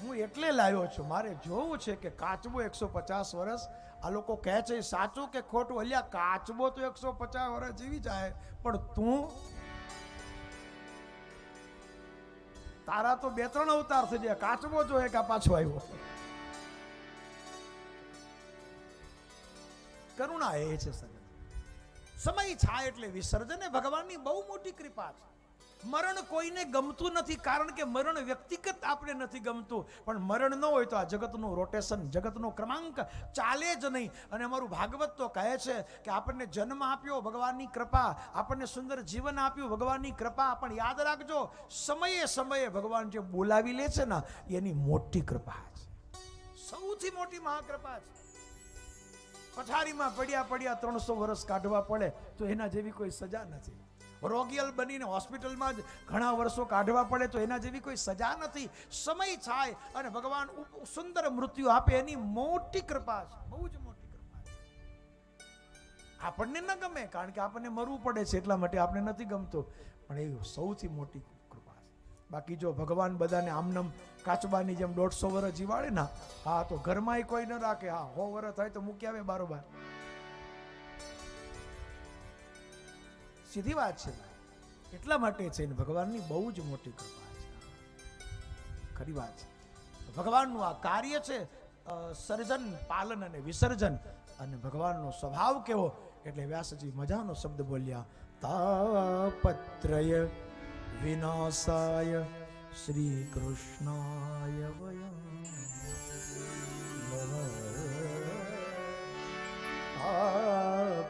S5: હું એટલે લાવ્યો છું, મારે જોવું છે કે કાચબો 150 વર્ષ આ લોકો કહે છે સાચું કે ખોટું? અલ્યા કાચબો તો 150 વર્ષ જીવી જાય, પણ તું તારા તો 2-3 અવતાર થઈ જાય. કાચબો જો એક આ પાછો આવ્યો. કરુણા એ છે સજ્જન. સમય થાય એટલે વિસર્જન એ ભગવાનની બહુ મોટી કૃપા છે. મરણ કોઈને ગમતું નથી, કારણ કે મરણ વ્યક્તિગત આપણે નથી ગમતું. પણ મરણ ન હોય તો આ જગતનું રોટેશન, જગતનો ક્રમાંક ચાલે જ નહીં. અને અમારું ભાગવત તો કહે છે કે આપણને જન્મ આપ્યો ભગવાનની કૃપા, આપણને સુંદર જીવન આપ્યું ભગવાનની કૃપા. પણ યાદ રાખજો, સમયે સમયે ભગવાન જે બોલાવી લે છે ને એની મોટી કૃપા છે, સૌથી મોટી મહાકૃપા છે. પથારીમાં પડ્યા 300 વર્ષ કાઢવા પડે તો એના જેવી કોઈ સજા નથી. રોગિયલ બનીને હોસ્પિટલમાં જ ઘણા વર્ષો કાઢવા પડે તો એના જેવી કોઈ સજા નથી. સમય થાય અને ભગવાન સુંદર મૃત્યુ આપે, એની મોટી કૃપા છે, બહુ જ મોટી કૃપા છે. આપણને ન ગમે કારણ કે આપણને મરવું પડે છે એટલા માટે આપણે નથી ગમતું, પણ એ સૌથી મોટી કૃપા છે. બાકી જો ભગવાન બધાને આમનમ કાચબાની જેમ 150 વર્ષ જીવાડે ને, હા તો ઘરમાં કોઈ ન રાખે. હા 100 વર્ષ થાય તો મૂકી આવે બારોબાર. સીધી વાત છે. એટલા માટે છે ને ભગવાનની બહુ જ મોટી કૃપા છે, ખરી વાત છે. ભગવાનનું આ કાર્ય છે સર્જન, પાલન અને વિસર્જન. અને ભગવાનનો સ્વભાવ કેવો, એટલે વ્યાસજી મજાનો શબ્દ બોલ્યા, તાપત્રય વિનાશાય શ્રી કૃષ્ણાય વયમ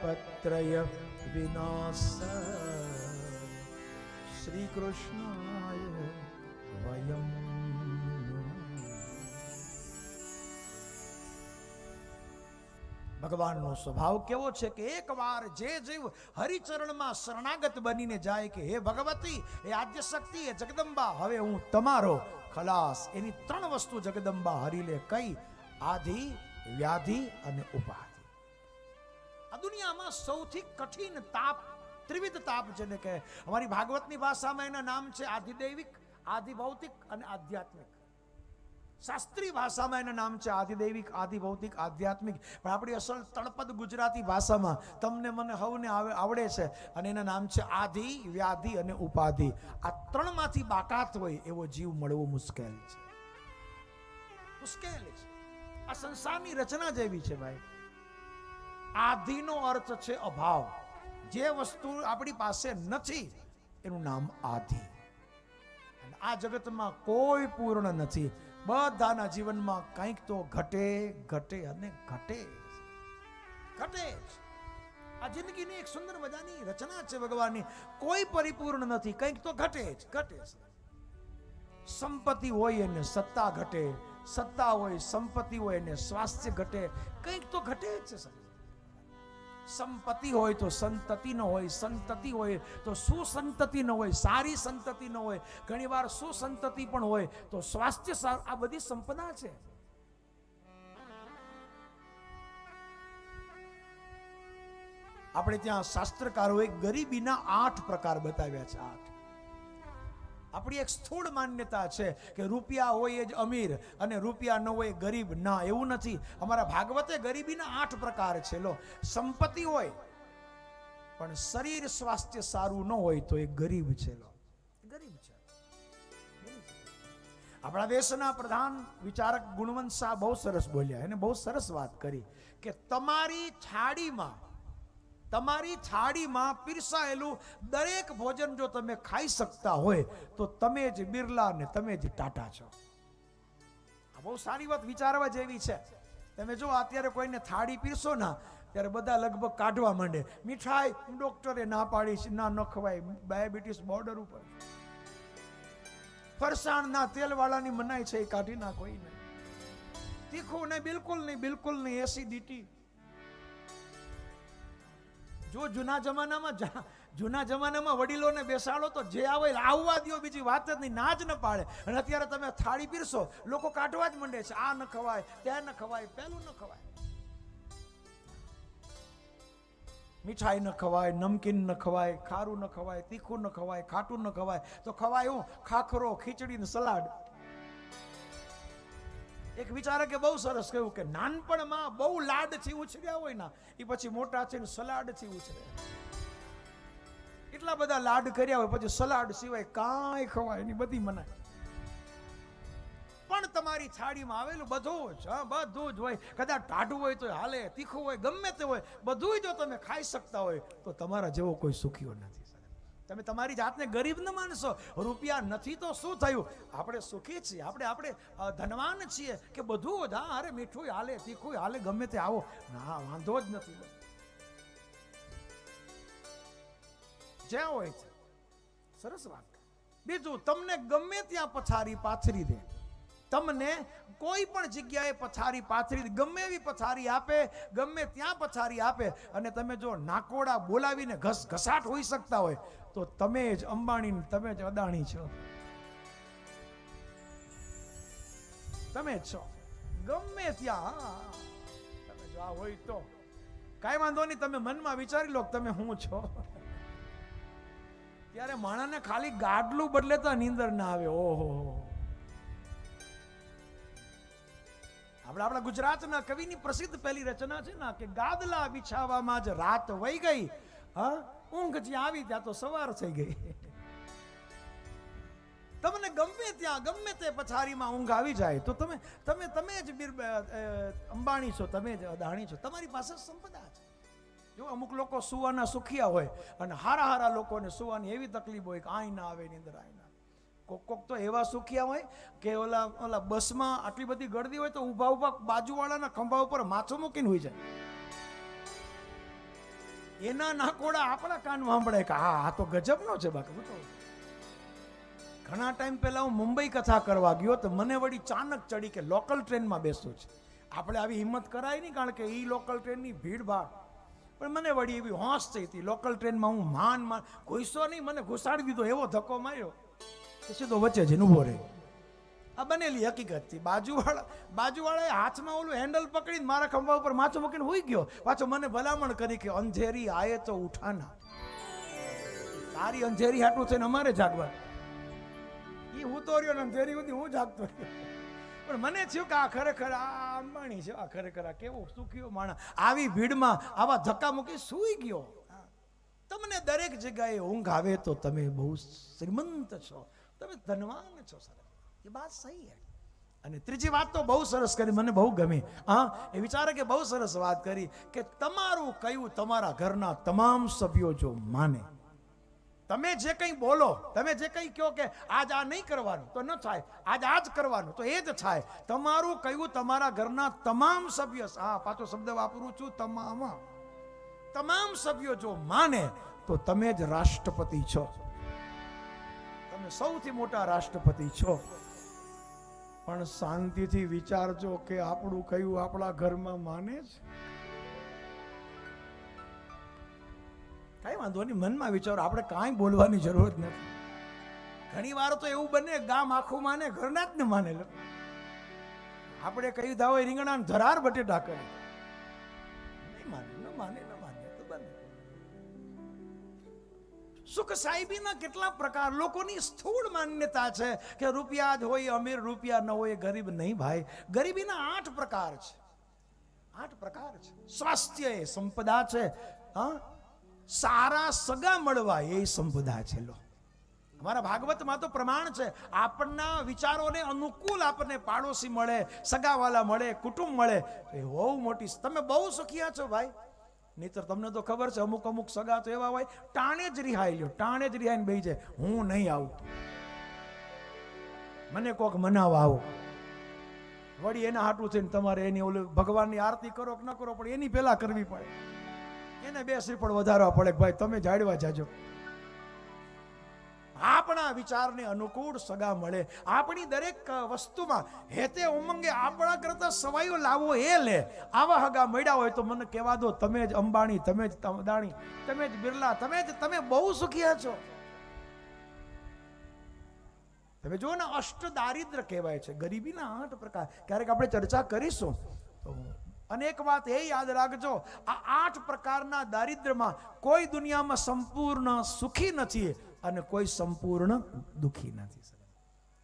S5: તાપત્રય વિનાશાય શ્રી કૃષ્ણાય વયમ. ભગવાનનો સ્વભાવ કેવો છે કે એકવાર જે જીવ હરિચરણમાં શરણાગત બનીને જાય કે હે ભગવતી, હે આદ્ય શક્તિ, હે જગદંબા, હવે હું તમારો ખલાસ. એની 3 વસ્તુ જગદંબા હરી લે. કઈ? આધિ, વ્યાધિ અને ઉપાધિ. આ દુનિયામાં સૌથી કઠિન તાપ, ત્રિવિધ તાપ જેને કહે, અમારી ભાગવતની ભાષામાં એના નામ છે આધિદૈવિક, આધિભૌતિક અને આધ્યાત્મિક. શાસ્ત્રીય ભાષામાં એના નામ છે આધિદૈવિક, આધિભૌતિક, આધ્યાત્મિક. પણ આપણી અસલ તળપદ ગુજરાતી ભાષામાં તમને મને હવને આવડે છે અને એના નામ છે આધિ, વ્યાધિ અને ઉપાધિ. આ 3 માંથી બાકાત હોય એવો જીવ મળવો મુશ્કેલ છે, મુશ્કેલ છે. આ સંસારની રચના જેવી છે ભાઈ. આધિનો અર્થ છે અભાવ. જે વસ્તુ આપણી પાસે નથી એનું નામ આધિ. અને આ જગતમાં કોઈ પૂર્ણ નથી. બધાના જીવનમાં કંઈક તો ઘટે ઘટે અને ઘટે ઘટે. આ જિંદગીની એક સુંદર મજાની રચના છે ભગવાનની. કોઈ પરિપૂર્ણ નથી, કંઈક તો ઘટે જ ઘટે. સંપત્તિ હોય એને સત્તા ઘટે, સત્તા હોય સંપત્તિ હોય એને સ્વાસ્થ્ય ઘટે, કંઈક તો ઘટે જ છે. સંપત્તિ હોય તો સંતતિ ન હોય, સંતતિ હોય તો સુસંતતિ ન હોય, સારી સંતતિ ન હોય. ઘણીવાર સુસંતતિ પણ હોય તો સ્વાસ્થ્ય સારું. આ બધી સંપદા છે. આપણે ત્યાં શાસ્ત્રકારોએ ગરીબીના 8 પ્રકાર બતાવ્યા છે. 8. આપણી એક સ્થૂળ માન્યતા છે કે રૂપિયા હોય જ અમીર અને રૂપિયા ન હોય ગરીબ. ના, એવું નથી. અમારા ભાગવતે ગરીબીના 8 પ્રકાર છે. લો, સંપત્તિ હોય પણ શરીર સ્વાસ્થ્ય સારું ન હોય તો એ ગરીબ છે. લો, ગરીબ છે. આપણા દેશના પ્રધાન વિચારક ગુણવંત શાહ બહુ સરસ બોલ્યા. એને બહુ સરસ વાત કરી કે તમારી થાળીમાં પીરસાયેલું દરેક ભોજન જો તમે ખાઈ શકતા હોય તો તમે જ બિરલા ને તમે જ ટાટા છો. આ બહુ સારી વાત વિચારવા જેવી છે. તમે જો અત્યારે કોઈને થાળી પીરસો ના ત્યારે બધા લગભગ કાઢવા માંડે. મીઠાઈ ડોક્ટરે ના પાડી છે, ના ન ખવાય, ડાયાબિટીસ બોર્ડર ઉપર. ફરસાણ ના તેલ વાળાની મનાઈ છે, એ કાઢી નાખો. નહીં તીખું નહીં, બિલકુલ નહીં, બિલકુલ નહીં. એસિડિટી. જો જૂના જમાનામાં વડીલોને બેસાડો તો જે આવે આવવા દો, બીજી વાત જ નહીં, ના જ ન પાડે. અને અત્યારે તમે થાળી પીરસો, લોકો કાઢવા જ માંડે છે. આ ન ખવાય, ત્યાં ન ખવાય, પેલું ન ખવાય. મીઠાઈ ન ખવાય, નમકીન ન ખવાય, ખારું ન ખવાય, તીખું ન ખવાય, ખાટું ન ખવાય. તો ખવાય હું? ખાખરો, ખીચડી ને સલાડ. એક વિચારકે બહુ સરસ કહ્યું કે નાનપણમાં બહુ લાડથી ઉછર્યા હોય ને એ પછી મોટા થઈને સલાડથી ઉછરે. એટલા બધા લાડ કર્યા હોય પછી સલાડ સિવાય કાંઈ ખવાય એની બધી મનાય. પણ તમારી થાળીમાં આવેલું બધું જ, બધું જ હોય. કદાચ ટાઢું હોય તો હાલે, તીખું હોય, ગમે તે હોય, બધું જો તમે ખાઈ શકતા હોય તો તમારા જેવો કોઈ સુખીઓ નથી. તમે તમારી જાતને ગરીબ ન માનશો. રૂપિયા નથી તો શું થયું, આપણે સુખી છીએ, આપણે ધનવાન છીએ કે બધું જ. હા, અરે મીઠું હાલે, તીખું હાલે, ગમે તે આવો, ના વાંધો જ નથી. જ્યાં હોય છે સરસ વાત. બીજું, તમને ગમે ત્યાં પછારી પાથરી દે, તમને કોઈ પણ જગ્યાએ પછારી પાથરી દે, ગમે એવી પછારી આપે, ગમે ત્યાં પછારી આપે, અને તમે જો નાકોડા બોલાવીને ઘસાટ હોઈ શકતા હોય તો તમે જ અંબાણી, તમે જ અદાણી છો. તમે જ છો ગમે ત્યાં. તમે જો આ હોય તો કાંઈ વાંધો નહીં, તમે મનમાં વિચારી લો તમે હું છો. ત્યારે માણસને ખાલી ગાડલું બદલે તો નીંદર ના આવે. ઓહો, આપણા ગુજરાતના કવિની પ્રસિદ્ધ પહેલી રચના છે ને કે ગાદલા બિછાવામાં જ રાત વહી ગઈ, હા ઊંઘ જ્યાં આવી ત્યાં તો સવાર થઈ ગઈ. તમને ગમે ત્યાં ગમે તે પછારીમાં ઊંઘ આવી જાય તો તમે જ અંબાણી છો, તમે જ અદાણી છો. તમારી પાસે સંપદા છે. જો અમુક લોકો સુવાના સુખિયા હોય અને હારા લોકોને સુવાની એવી તકલીફ હોય કે આઈ ના આવે ની અંદર આઈ ના. કોક તો એવા સુખિયા હોય કે ઓલા બસમાં આટલી બધી ગળદી હોય તો ઊભા બાજુવાળાના ખંભા ઉપર માથું મૂકીને હોઈ જાય. એના નાકોડા આપણા કાનમાં સાંભળે કે હા તો ગજબનો છે. બાકી તો ઘણા ટાઈમ પહેલા હું મુંબઈ કથા કરવા ગયો તો મને વળી ચાનક ચડી કે લોકલ ટ્રેનમાં બેસવું છે. આપણે આવી હિંમત કરાય નહીં, કારણ કે એ લોકલ ટ્રેનની ભીડ ભાડ. પણ મને વળી એવી હોંશ થઈ હતી, લોકલ ટ્રેનમાં હું માન ઘૂસ્યો નહીં, મને ઘુસાડી દીધો, એવો ધક્કો માર્યો કે સીધો વચ્ચે જઈને ઊભો રહ્યો. આ બનેલી હકીકત થી. બાજુવાળાએ હાથમાં ઓલું હેન્ડલ પકડીને મારા ખંભા ઉપર માથું મૂકીને હોઈ ગયો. પાછો મને ભલામણ કરી કે અંધેરી આયે તો ઉઠાના, તારી અંધેરી હાટું થઈને અમારે જાગવા. એ હું તો રહ્યો ને અંધેરી સુધી હું જાગતો રહ્યો. પણ મને થયું કે આ ખરેખર આ અંબાણી છે, આ ખરેખર આ કેવો સુખીઓ માણસ આવી ભીડમાં આવા ધક્કા મૂકી સૂઈ ગયો. તમને દરેક જગ્યાએ ઊંઘ આવે તો તમે બહુ શ્રીમંત છો, તમે ધનવાન છો. સરસ, એ વાત સહી હે. અને ત્રીજી વાત તો બહુ સરસ કરી, મને બહુ ગમી. હા, એ વિચારે કે બહુ સરસ વાત કરી કે તમારું કયું તમારા ઘરના તમામ સભ્યો જો માને, તમે જે કંઈ બોલો, તમે જે કંઈ કહો કે આજ આ નહીં કરવાનું તો ન થાય, આજ આ જ કરવાનું તો એ જ થાય. તમારું કયું તમારા ઘરના તમામ સભ્યો, હા પાછો શબ્દ વાપરું છું, તમામ સભ્યો જો માને તો તમે જ રાષ્ટ્રપતિ છો. તમે સૌથી મોટા રાષ્ટ્રપતિ છો. પણ શાંતિથી વિચારજો કે આપણું કયું આપણા ઘરમાં માને છે. કઈ વાંધો નહીં, મનમાં વિચારો, આપણે કાંઈ બોલવાની જરૂર નથી. ઘણી વાર તો એવું બને ગામ આખું માને, ઘરના જ ને માને. આપણે કહી દા હોય રીંગણા ધરાર બટેટા કરે, નહીં માને, ન માને તો બને. સુખ સાહેબીના કેટલા પ્રકાર, લોકોની સ્થૂળ માન્યતા છે કે રૂપિયા જ હોય અમીર, રૂપિયા ન હોય ગરીબ. નહીં ભાઈ, ગરીબીના 8 પ્રકાર છે. 8 પ્રકાર છે. સ્વાસ્થ્ય એ સંપદા છે. હા, સારા સગા મળવા એ સંપદા છે. લો, અમારા ભાગવતમાં તો પ્રમાણ છે, આપણના વિચારોને અનુકૂળ આપણને પાડોશી મળે, સગાવાલા મળે, કુટુંબ મળે, એ બહુ મોટી. તમે બહુ સુખિયા છો ભાઈ. નહીતર તમને તો ખબર છે અમુક સગા તો એવા હોય ટાણે જ રિહાઈ લ્યો, ટાણે જ રિહાઈને બેસી જાય, હું નહીં આવું, મને કોક મનાવા આવો. વળી એના હાટું થઈને તમારે એની ઓલી ભગવાનની આરતી કરો કે ન કરો, પણ એની પહેલા કરવી પડે. એને 2 શ્રીફળ વધારવા પડે, ભાઈ તમે જાડવા જાજો. આપણા વિચારને અનુકૂળ સગા મળે. આપણી દરેક વસ્તુમાં હેતે ઉમંગે આપણા કરતા સવાયો લાવો એ લે. આવા હગા મળ્યા હોય તો મને કહેવા દો, તમે જ અંબાણી, તમે જ અદાણી, તમે જ બિરલા, તમે બહુ સુખિયા છો. તમે જો ને, અષ્ટ દારિદ્ર કહેવાય છે, ગરીબીના 8 પ્રકાર. ક્યારેક આપણે ચર્ચા કરીશું. તો અને એક વાત એ યાદ રાખજો, આ 8 પ્રકારના દારિદ્ર્યમાં કોઈ દુનિયામાં સંપૂર્ણ સુખી નથી અને કોઈ સંપૂર્ણ દુખી નથી.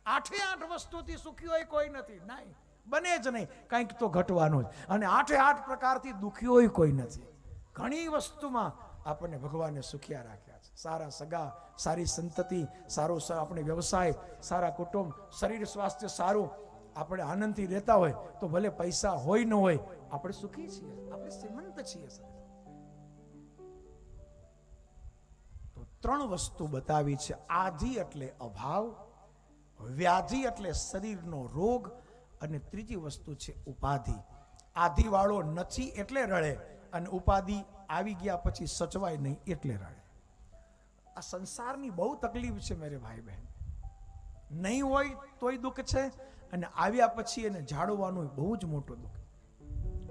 S5: 8 વસ્તુથી સુખી હોય કોઈ નથી, નહીં, બને જ નહીં, કંઈક તો ઘટવાનું જ. અને 8 પ્રકારથી દુખી હોય કોઈ નથી. ઘણી વસ્તુમાં આપણને ભગવાને સુખિયા રાખ્યા છે. સારા સગા, સારી સંતતિ, સારો આપણે વ્યવસાય, સારા કુટુંબ, શરીર સ્વાસ્થ્ય સારું, આપણે આનંદથી રહેતા હોય તો ભલે પૈસા હોય ન હોય, આપણે સુખી છીએ, આપણે શ્રીમંત છીએ. તો ત્રણ વસ્તુ બતાવી છે. આધિ એટલે અભાવ, વ્યાધિ એટલે શરીરનો રોગ, અને ત્રીજી વસ્તુ છે ઉપાધિ. આધિવાળો નથી એટલે રડે, અને ઉપાધિ આવી ગયા પછી સચવાય નહીં એટલે રડે. આ સંસારની બહુ તકલીફ છે મેરે ભાઈ બહેન. નહીં હોય તોય દુઃખ છે, અને આવ્યા પછી એને જાળવવાનું બહુ જ મોટું દુઃખ.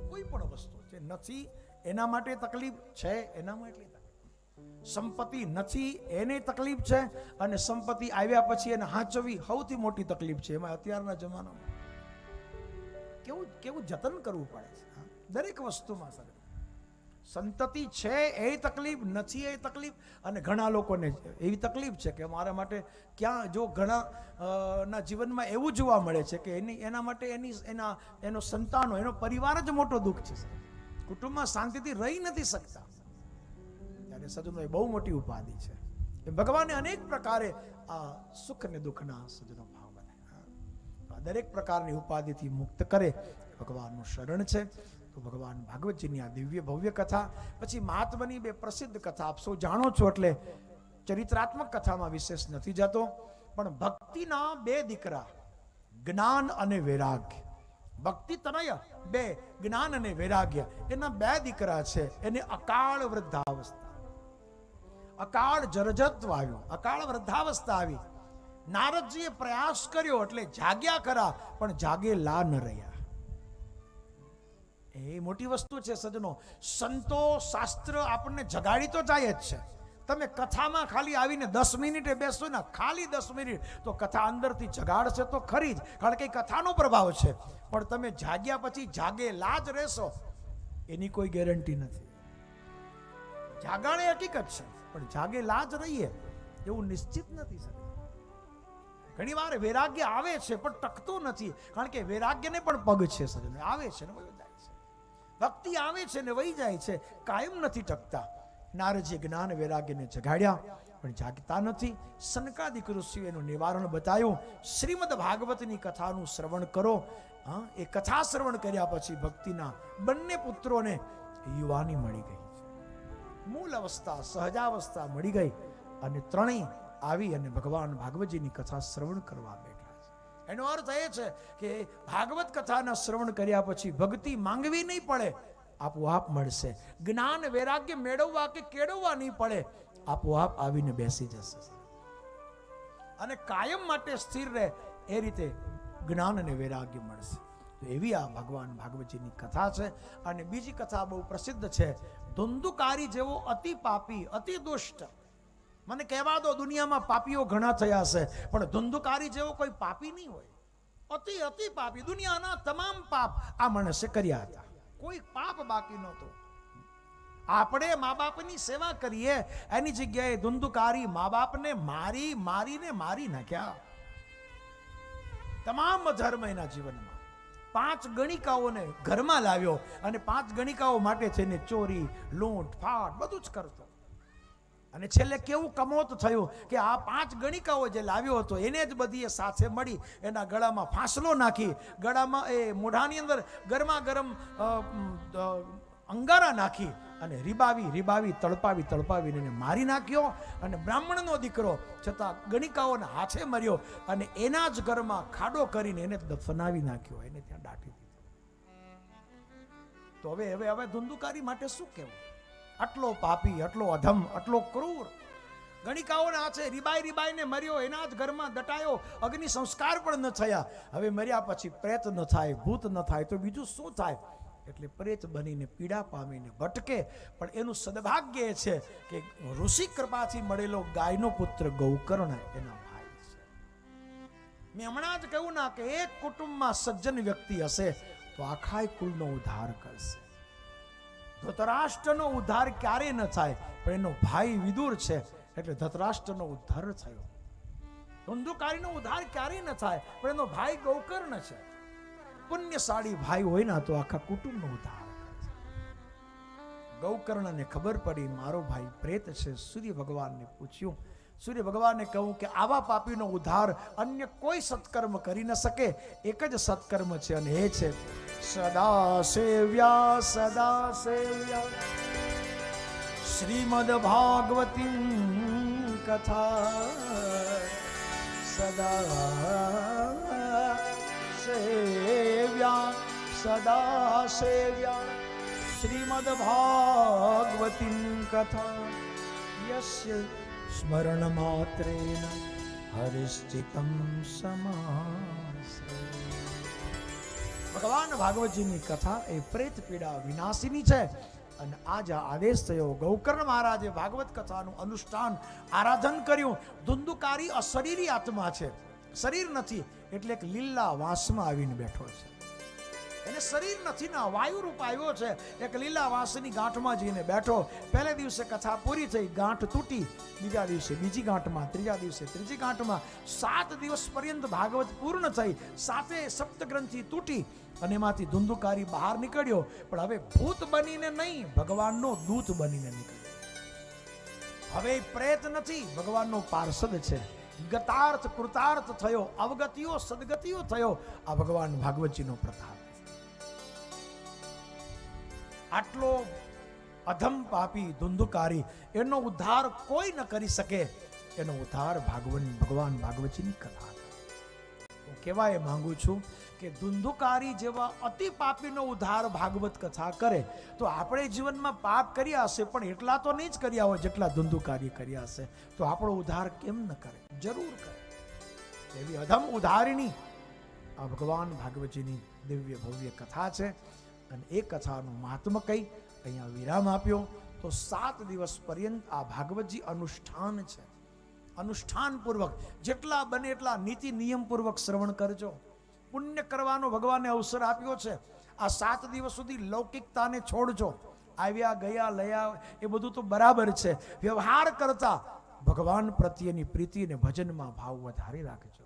S5: કોઈ પણ વસ્તુ છે નથી એના માટે તકલીફ છે, એનામાં એટલી તકલીફ. સંપત્તિ નથી એને તકલીફ છે, અને સંપત્તિ આવ્યા પછી એને હાચવી સૌથી મોટી તકલીફ છે. એમાં અત્યારના જમાનામાં કેવું કેવું જતન કરવું પડે છે દરેક વસ્તુમાં. સર સંતતિ છે એ તકલીફ, નથી એ તકલીફ, અને ઘણા લોકોને એવી તકલીફ છે કે મારા માટે ક્યાં, જો ઘણા ના જીવનમાં એવું જોવા મળે છે કે એના માટે એનો સંતાનો, એનો પરિવાર જ મોટો દુઃખ છે. કુટુંબમાં શાંતિથી રહી નથી શકતા. ત્યારે સજ્જનો એ બહુ મોટી ઉપાધિ છે. એ ભગવાને અનેક પ્રકારે આ સુખ અને દુઃખના સજ્જનો ભાવ બનાવ્યા. દરેક પ્રકારની ઉપાધિથી મુક્ત કરે ભગવાનનું શરણ છે. તો ભગવાન ભાગવતજીની આ દિવ્ય ભવ્ય કથા, પછી મહાત્માની બે પ્રસિદ્ધ કથા આપ સૌ જાણો છો, એટલે ચરિત્રાત્મક કથામાં વિશેષ નથી જતો. પણ ભક્તિના બે દીકરા, જ્ઞાન અને વૈરાગ્ય, ભક્તિ તનય બે, જ્ઞાન અને વૈરાગ્ય, એના બે દીકરા છે. એને અકાળ વૃદ્ધાવસ્થા, અકાળ જરજત્વ આવ્યો, અકાળ વૃદ્ધાવસ્થા આવી. નારદજીએ પ્રયાસ કર્યો એટલે જાગ્યા ખરા, પણ જાગેલા ન રહ્યા. એ મોટી વસ્તુ છે સજ્જનો. સંતો શાસ્ત્ર આપણને જગાડી તો જાય જ છે. તમે કથામાં ખાલી આવીને 10 મિનિટે બેસો ને, ખાલી 10 મિનિટ, તો કથા અંદરથી જગાડશે તો ખરી જ, કારણ કે કથાનો પ્રભાવ છે. પણ તમે જાગ્યા પછી જાગેલા જ રહેશો એની કોઈ ગેરંટી નથી. જાગાણે હકીકત છે, પણ જાગેલા જ રહીએ એવું નિશ્ચિત નથી. સર ઘણી વાર વૈરાગ્ય આવે છે પણ ટકતું નથી, કારણ કે વૈરાગ્યને પણ પગ છે. સજ્જનો આવે છે ને વહી જાય છે, ભક્તિ આવે છે ને વહી જાય છે, કાયમ નથી ટકતા. નારદજીએ જ્ઞાન વૈરાગ્યને જગાડ્યા પણ જાગતા નથી. સનકાદિક ઋષિએ એનું નિવારણ બતાવ્યું. શ્રીમદ ભાગવતની કથાનું શ્રવણ કરો. એ કથા શ્રવણ કર્યા પછી ભક્તિના બંને પુત્રોને યુવાની મળી ગઈ છે. મૂળ અવસ્થા, સહજાવસ્થા મળી ગઈ, અને ત્રણેય આવી અને ભગવાન ભાગવતજીની કથા શ્રવણ કરવા બેઠા છે. એનો અર્થ એ છે કે ભાગવત કથાના શ્રવણ કર્યા પછી ભક્તિ માંગવી નહીં પડે, આપોઆપ મળશે. જ્ઞાન વૈરાગ્ય મેળવવા કે કેળવવા નહીં પડે, આપોઆપ આવીને બેસી જશે. અને કાયમ માટે સ્થિર રહે એ રીતે જ્ઞાન અને વૈરાગ્ય મળશે. તો એવી આ ભગવાન ભાગવતજીની કથા છે. અને બીજી કથા બહુ પ્રસિદ્ધ છે. ધુંધુકારી જેવો અતિ પાપી, અતિ દુષ્ટ, મને કહેવા દો દુનિયામાં પાપીઓ ઘણા થયા છે, પણ ધુંધુકારી જેવો કોઈ પાપી નહીં હોય. અતિ અતિ પાપી, દુનિયાના તમામ પાપ આ માણસે કર્યા હતા, કોઈ પાપ બાકી નહોતું. આપણે મા બાપની સેવા કરીએ એની જગ્યાએ ધુંધુકારી મા બાપને મારી નાખ્યા. તમામ ધર્મ એના જીવનમાં 5 ગણિકાઓને ઘરમાં લાવ્યો, અને 5 ગણિકાઓ માટે થઈને ચોરી, લૂંટ, ફાટ બધું જ કરતો. અને છેલ્લે કેવું કમોત થયું કે આ 5 ગણિકાઓ જે લાવ્યો હતો એને જ બધીએ સાથે મળી એના ગળામાં ફાંસલો નાખી, ગળામાં એ મોઢાની અંદર ગરમા ગરમ અંગારા નાખી, અને રીબાવી તડપાવીને એને મારી નાખ્યો. અને બ્રાહ્મણનો દીકરો છતાં ગણિકાઓના હાથે મર્યો, અને એના જ ઘરમાં ખાડો કરીને એને દફનાવી નાખ્યો, એને ત્યાં દાટી દીધો. તો હવે ધુંધુકારી માટે શું કહેવું? આટલો પાપી, આટલો અધમ, આટલો ક્રૂર, ગણિકાઓના હાથે રીબાઈને મર્યો, એના જ ઘરમાં દટાયો, અગ્નિ સંસ્કાર પણ ન થયા. હવે મર્યા પછી પ્રેત ન થાય, ભૂત ન થાય તો બીજું શું થાય? એટલે પ્રેત બનીને પીડા પામીને ભટકે. પણ એનું સદભાગ્ય એ છે કે ઋષિ કૃપાથી મળેલો ગાયનો પુત્ર ગૌકર્ણ એના ભાઈ છે. મેં હમણાં જ કહ્યું ના કે એક કુટુંબમાં સજ્જન વ્યક્તિ હશે તો આખા કુળનો ઉદ્ધાર કરશે. ધૃતરાષ્ટ્રનો ઉદ્ધાર ક્યારે ન થાય, પણ એનો ભાઈ વિદુર છે એટલે ધૃતરાષ્ટ્રનો ઉદ્ધાર થયો. ધુંધુકારીનો ઉદ્ધાર ક્યારે ન થાય, પણ એનો ભાઈ ગૌકર્ણ છે. પુણ્યશાળી ભાઈ હોય ના તો આખા કુટુંબનો ઉદ્ધાર કરે છે. ગૌકર્ણને ખબર પડી મારો ભાઈ પ્રેત છે. સૂર્ય ભગવાનને પૂછ્યું. સૂર્ય ભગવાનને કહ્યું કે આવા પાપીનો ઉદ્ધાર અન્ય કોઈ સત્કર્મ કરી ન શકે, એક જ સત્કર્મ છે, અને એ છે સદા સેવ્યા શ્રીમદ ભાગવતી કથા સદા સેવ્યા શ્રીમદ ભાગવતી કથા યસ્ય સ્મરણ માત્રેન હરિશ્ચિતમ સમાસે. ભગવાન ભાગવતજીની કથા એ પ્રેત પીડા વિનાશીની છે. અને આજ આદેશ થયો, ગૌકર્ણ મહારાજે ભાગવત કથાનું અનુષ્ઠાન આરાધન કર્યું. ધુંધુકારી અશરીરી આત્મા છે, શરીર નથી, એટલે એક લીલા વાંસમાં આવીને બેઠો છે. એને શરીર નથી ના, વાયુ રૂપ આવ્યો છે. એક લીલા વાંસની ગાંઠમાં જઈને બેઠો. પહેલે દિવસે કથા પૂરી થઈ, ગાંઠ તૂટી. બીજા દિવસે બીજી ગાંઠમાં, ત્રીજા દિવસે ત્રીજી ગાંઠમાં, 7 દિવસ પર્યંત ભાગવત પૂર્ણ થઈ. 7 સપ્તગ્રંથિ તૂટી અને એમાંથી ધુંધુકારી બહાર નીકળ્યો. પણ હવે ભૂત બનીને નહીં, ભગવાનનો દૂત બનીને નીકળ્યો. હવે પ્રેત નથી, ભગવાનનો પાર્ષદ છે. ગતાર્થ કૃતાર્થ થયો, અવગતિઓ સદગતિઓ થયો. આ ભગવાન ભાગવતજીનો પ્રતાપ. આટલો અધમ પાપી ધુંધુકારી, એનો ઉદ્ધાર કોઈ ન કરી શકે. એનો ઉદ્ધાર ભગવાન ભાગવતજીની કથા. હું કહેવાય માંગુ છું કે ધુંધુકારી જેવા અતિ પાપીનો ઉદ્ધાર ભાગવત કથા કરે તો આપણે જીવનમાં પાપ કર્યા હશે, પણ એટલા તો નહીં જ કર્યા હોય જેટલા ધુંધુકારી કર્યા હશે. તો આપણો ઉદ્ધાર કેમ ન કરે? જરૂર કરે. એવી અધમ ઉદ્ધારિણી આ ભગવાન ભાગવતજીની દિવ્ય ભવ્ય કથા છે. અને એ કથાનું મહાત્મ્ય કઈ અહીંયા વિરામ આપ્યો. તો 7 દિવસ પર્યંત આ ભાગવતજી અનુષ્ઠાન છે. અનુષ્ઠાન પૂર્વક જેટલા બને એટલા નીતિ નિયમ પૂર્વક શ્રવણ કરજો. પુણ્ય કરવાનો ભગવાને અવસર આપ્યો છે. આ 7 દિવસ સુધી લૌકિકતાને છોડજો. આવ્યા ગયા લયા એ બધું તો બરાબર છે. વ્યવહાર કરતા ભગવાન પ્રત્યેની પ્રીતિ અને ભજનમાં ભાવ વધારી રાખજો.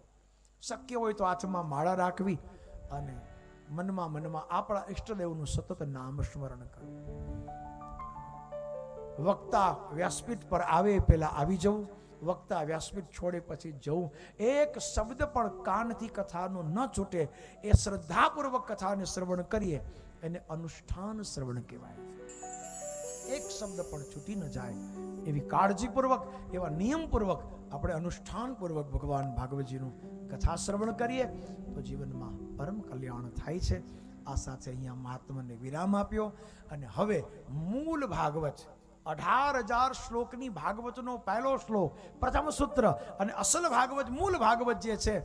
S5: શક્ય હોય તો હાથમાં માળા રાખવી અને મનમાં આપણા ઈષ્ટદેવનું સતત નામ સ્મરણ કરવું. વક્તા વ્યાસપીઠ પર આવે પહેલા આવી જવું, વક્તા વ્યાસપીઠ છોડે પછી જવું. એક શબ્દ પણ કાનથી કથાનો ન છૂટે. એ શ્રદ્ધાપૂર્વક કથાને શ્રવણ કરીએ એને અનુષ્ઠાન શ્રવણ કહેવાય. એક શબ્દ પણ છૂટી ન જાય એવી કાળજીપૂર્વક, એવા નિયમપૂર્વક આપણે અનુષ્ઠાનપૂર્વક ભગવાન ભાગવતજીનું કથા શ્રવણ કરીએ તો જીવનમાં પરમ કલ્યાણ થાય છે. આ સાથે અહીંયા મહાત્માને વિરામ આપ્યો. અને હવે મૂળ ભાગવત 18,000 શ્લોકની ભાગવતનો પહેલો શ્લોક, પ્રથમ સૂત્ર અને અસલ ભાગવત, મૂળ ભાગવત જે છે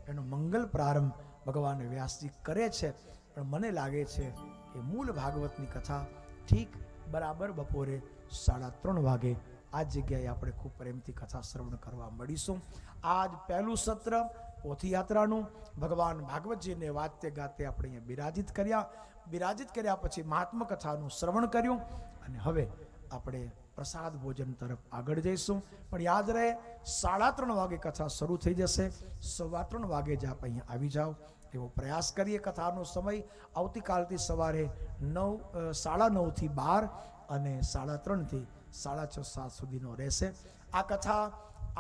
S5: એનો મંગલ પ્રારંભ ભગવાન વ્યાસજી કરે છે. પણ મને લાગે છે કે મૂળ ભાગવતની કથા ઠીક બરાબર બપોરે 3:30 વાગે આ જગ્યાએ આપણે ખૂબ પ્રેમથી કથા શ્રવણ કરવા મળીશું. આજ પહેલું સત્ર પોથીયાત્રાનું ભગવાન ભાગવતજીને વાતે ગાતે આપણે અહીંયા બિરાજિત કર્યા પછી મહાત્મા કથાનું શ્રવણ કર્યું. અને હવે આપણે પ્રસાદ ભોજન તરફ આગળ જઈશું. પણ યાદ રહે 3:30 વાગે કથા શરૂ થઈ જશે. 3:15 વાગે જ આપ અહીંયા આવી જાઓ એવો પ્રયાસ કરીએ. કથાનો સમય આવતીકાલથી સવારે 9:30 થી 12 અને 3:30 થી 6:30 7 સુધીનો રહેશે. આ કથા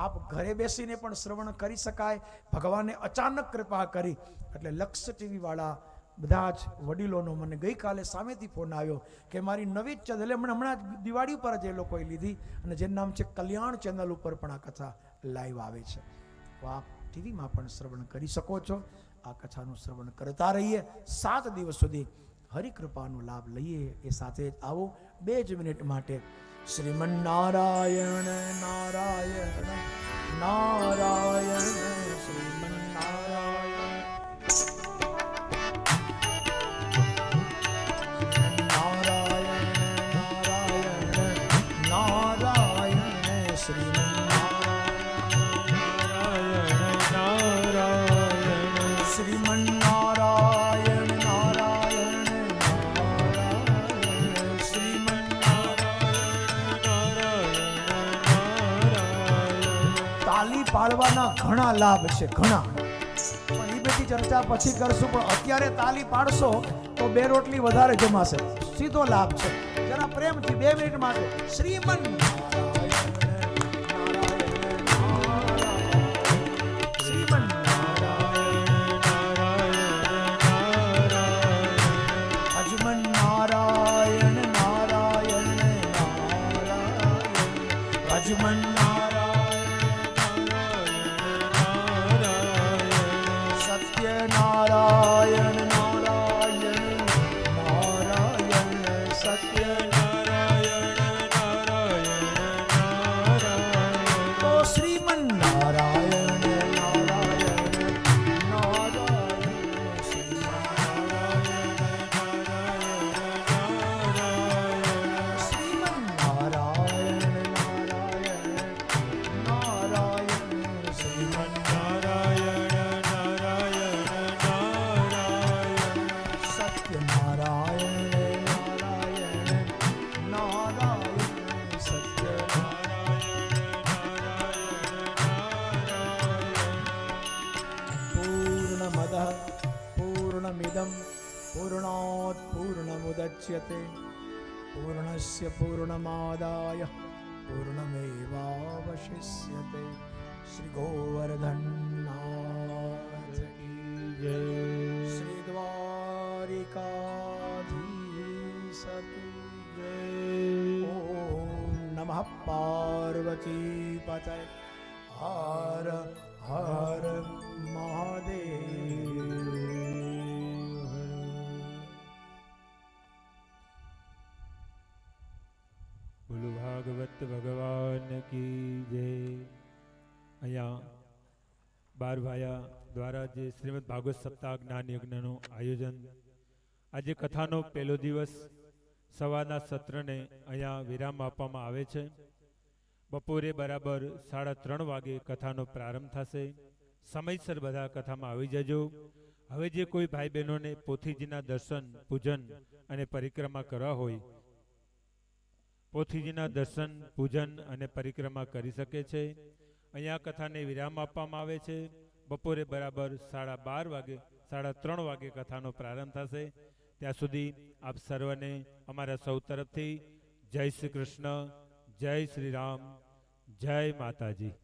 S5: આપ ઘરે બેસીને પણ શ્રવણ કરી શકાય. ભગવાને અચાનક કૃપા કરી એટલે લક્ષ ટીવી વાળા બધા જ વડીલોનો મને ગઈકાલે સામેથી ફોન આવ્યો કે મારી નવી જ ચેનલ, હમણાં જ દિવાળી ઉપર જ એ લોકોએ લીધી અને જેનું નામ છે કલ્યાણ ચેનલ ઉપર પણ આ કથા લાઈવ આવે છે. તો આપ ટીવીમાં પણ શ્રવણ કરી શકો છો. આ કથાનું શ્રવણ કરતા રહીએ. 7 દિવસ સુધી હરિકૃપાનો લાભ લઈએ. એ સાથે આવો 2 જ મિનિટ માટે શ્રીમન નારાયણ નારાયણ નારાયણ શ્રીમન નારાયણ નારાયણ નારાયણ નારાયણ શ્રીમન શ્રીમન નારાયણ નારાયણ નારાયણ શ્રીમન તાલી પાડવાના ઘણા લાભ છે, ઘણા. પણ એ બધી ચર્ચા પછી કરશું. પણ અત્યારે તાલી પાડશો તો 2 રોટલી વધારે જમાશે. સીધો લાભ છે. જરા પ્રેમથી 2 મિનિટ માટે શ્રીમન નારાયણ નારાયણ રાજમન સત્ય નારાયણ નારાયણ નારાયણ સત્ય તો શ્રીમન નારાયણ નારાયણ નારાયણ શ્રીમન નારાયણ નારાયણ નારાયણ શ્રીમન સત્ય નારાયણ નારાયણ નારાયણ સત્ય પૂર્ણમદ પૂર્ણમિદમ પૂર્ણાત પૂર્ણમુદચ્યતે પૂર્ણસ્ય પૂર્ણમાદાય પૂર્ણમેવાવશિષ્યતે શ્રી ગોવર્ધનનાથ કી જય શ્રી દ્વારિકાધીશ કી જય ઓમ નમઃ પાર્વતી પતય હર હર મહાદેવ
S2: બોલો ભાગવત ભગવાન કી જય. અહીંયા બાર ભાયા દ્વારા જે શ્રીમદ ભાગવત સપ્તાહ જ્ઞાન યજ્ઞનું આયોજન, આજે કથાનો પહેલો દિવસ, સવારના સત્રને અહીંયા વિરામ આપવામાં આવે છે. બપોરે બરાબર 3:30 વાગે કથાનો પ્રારંભ થશે. સમયસર બધા કથામાં આવી જજો. હવે જે કોઈ ભાઈ બહેનોને પોથીજીના દર્શન, પૂજન અને પરિક્રમા કરવા હોય, પોથીજીના દર્શન, પૂજન અને પરિક્રમા કરી શકે છે. અહીંયા કથાને વિરામ આપવામાં આવે છે. બપોરે બરાબર 3:30 વાગે કથાનો પ્રારંભ થશે. ત્યાં સુધી આપ સર્વને અમારા સૌ તરફથી જય શ્રી કૃષ્ણ, જય શ્રી રામ, જય માતાજી.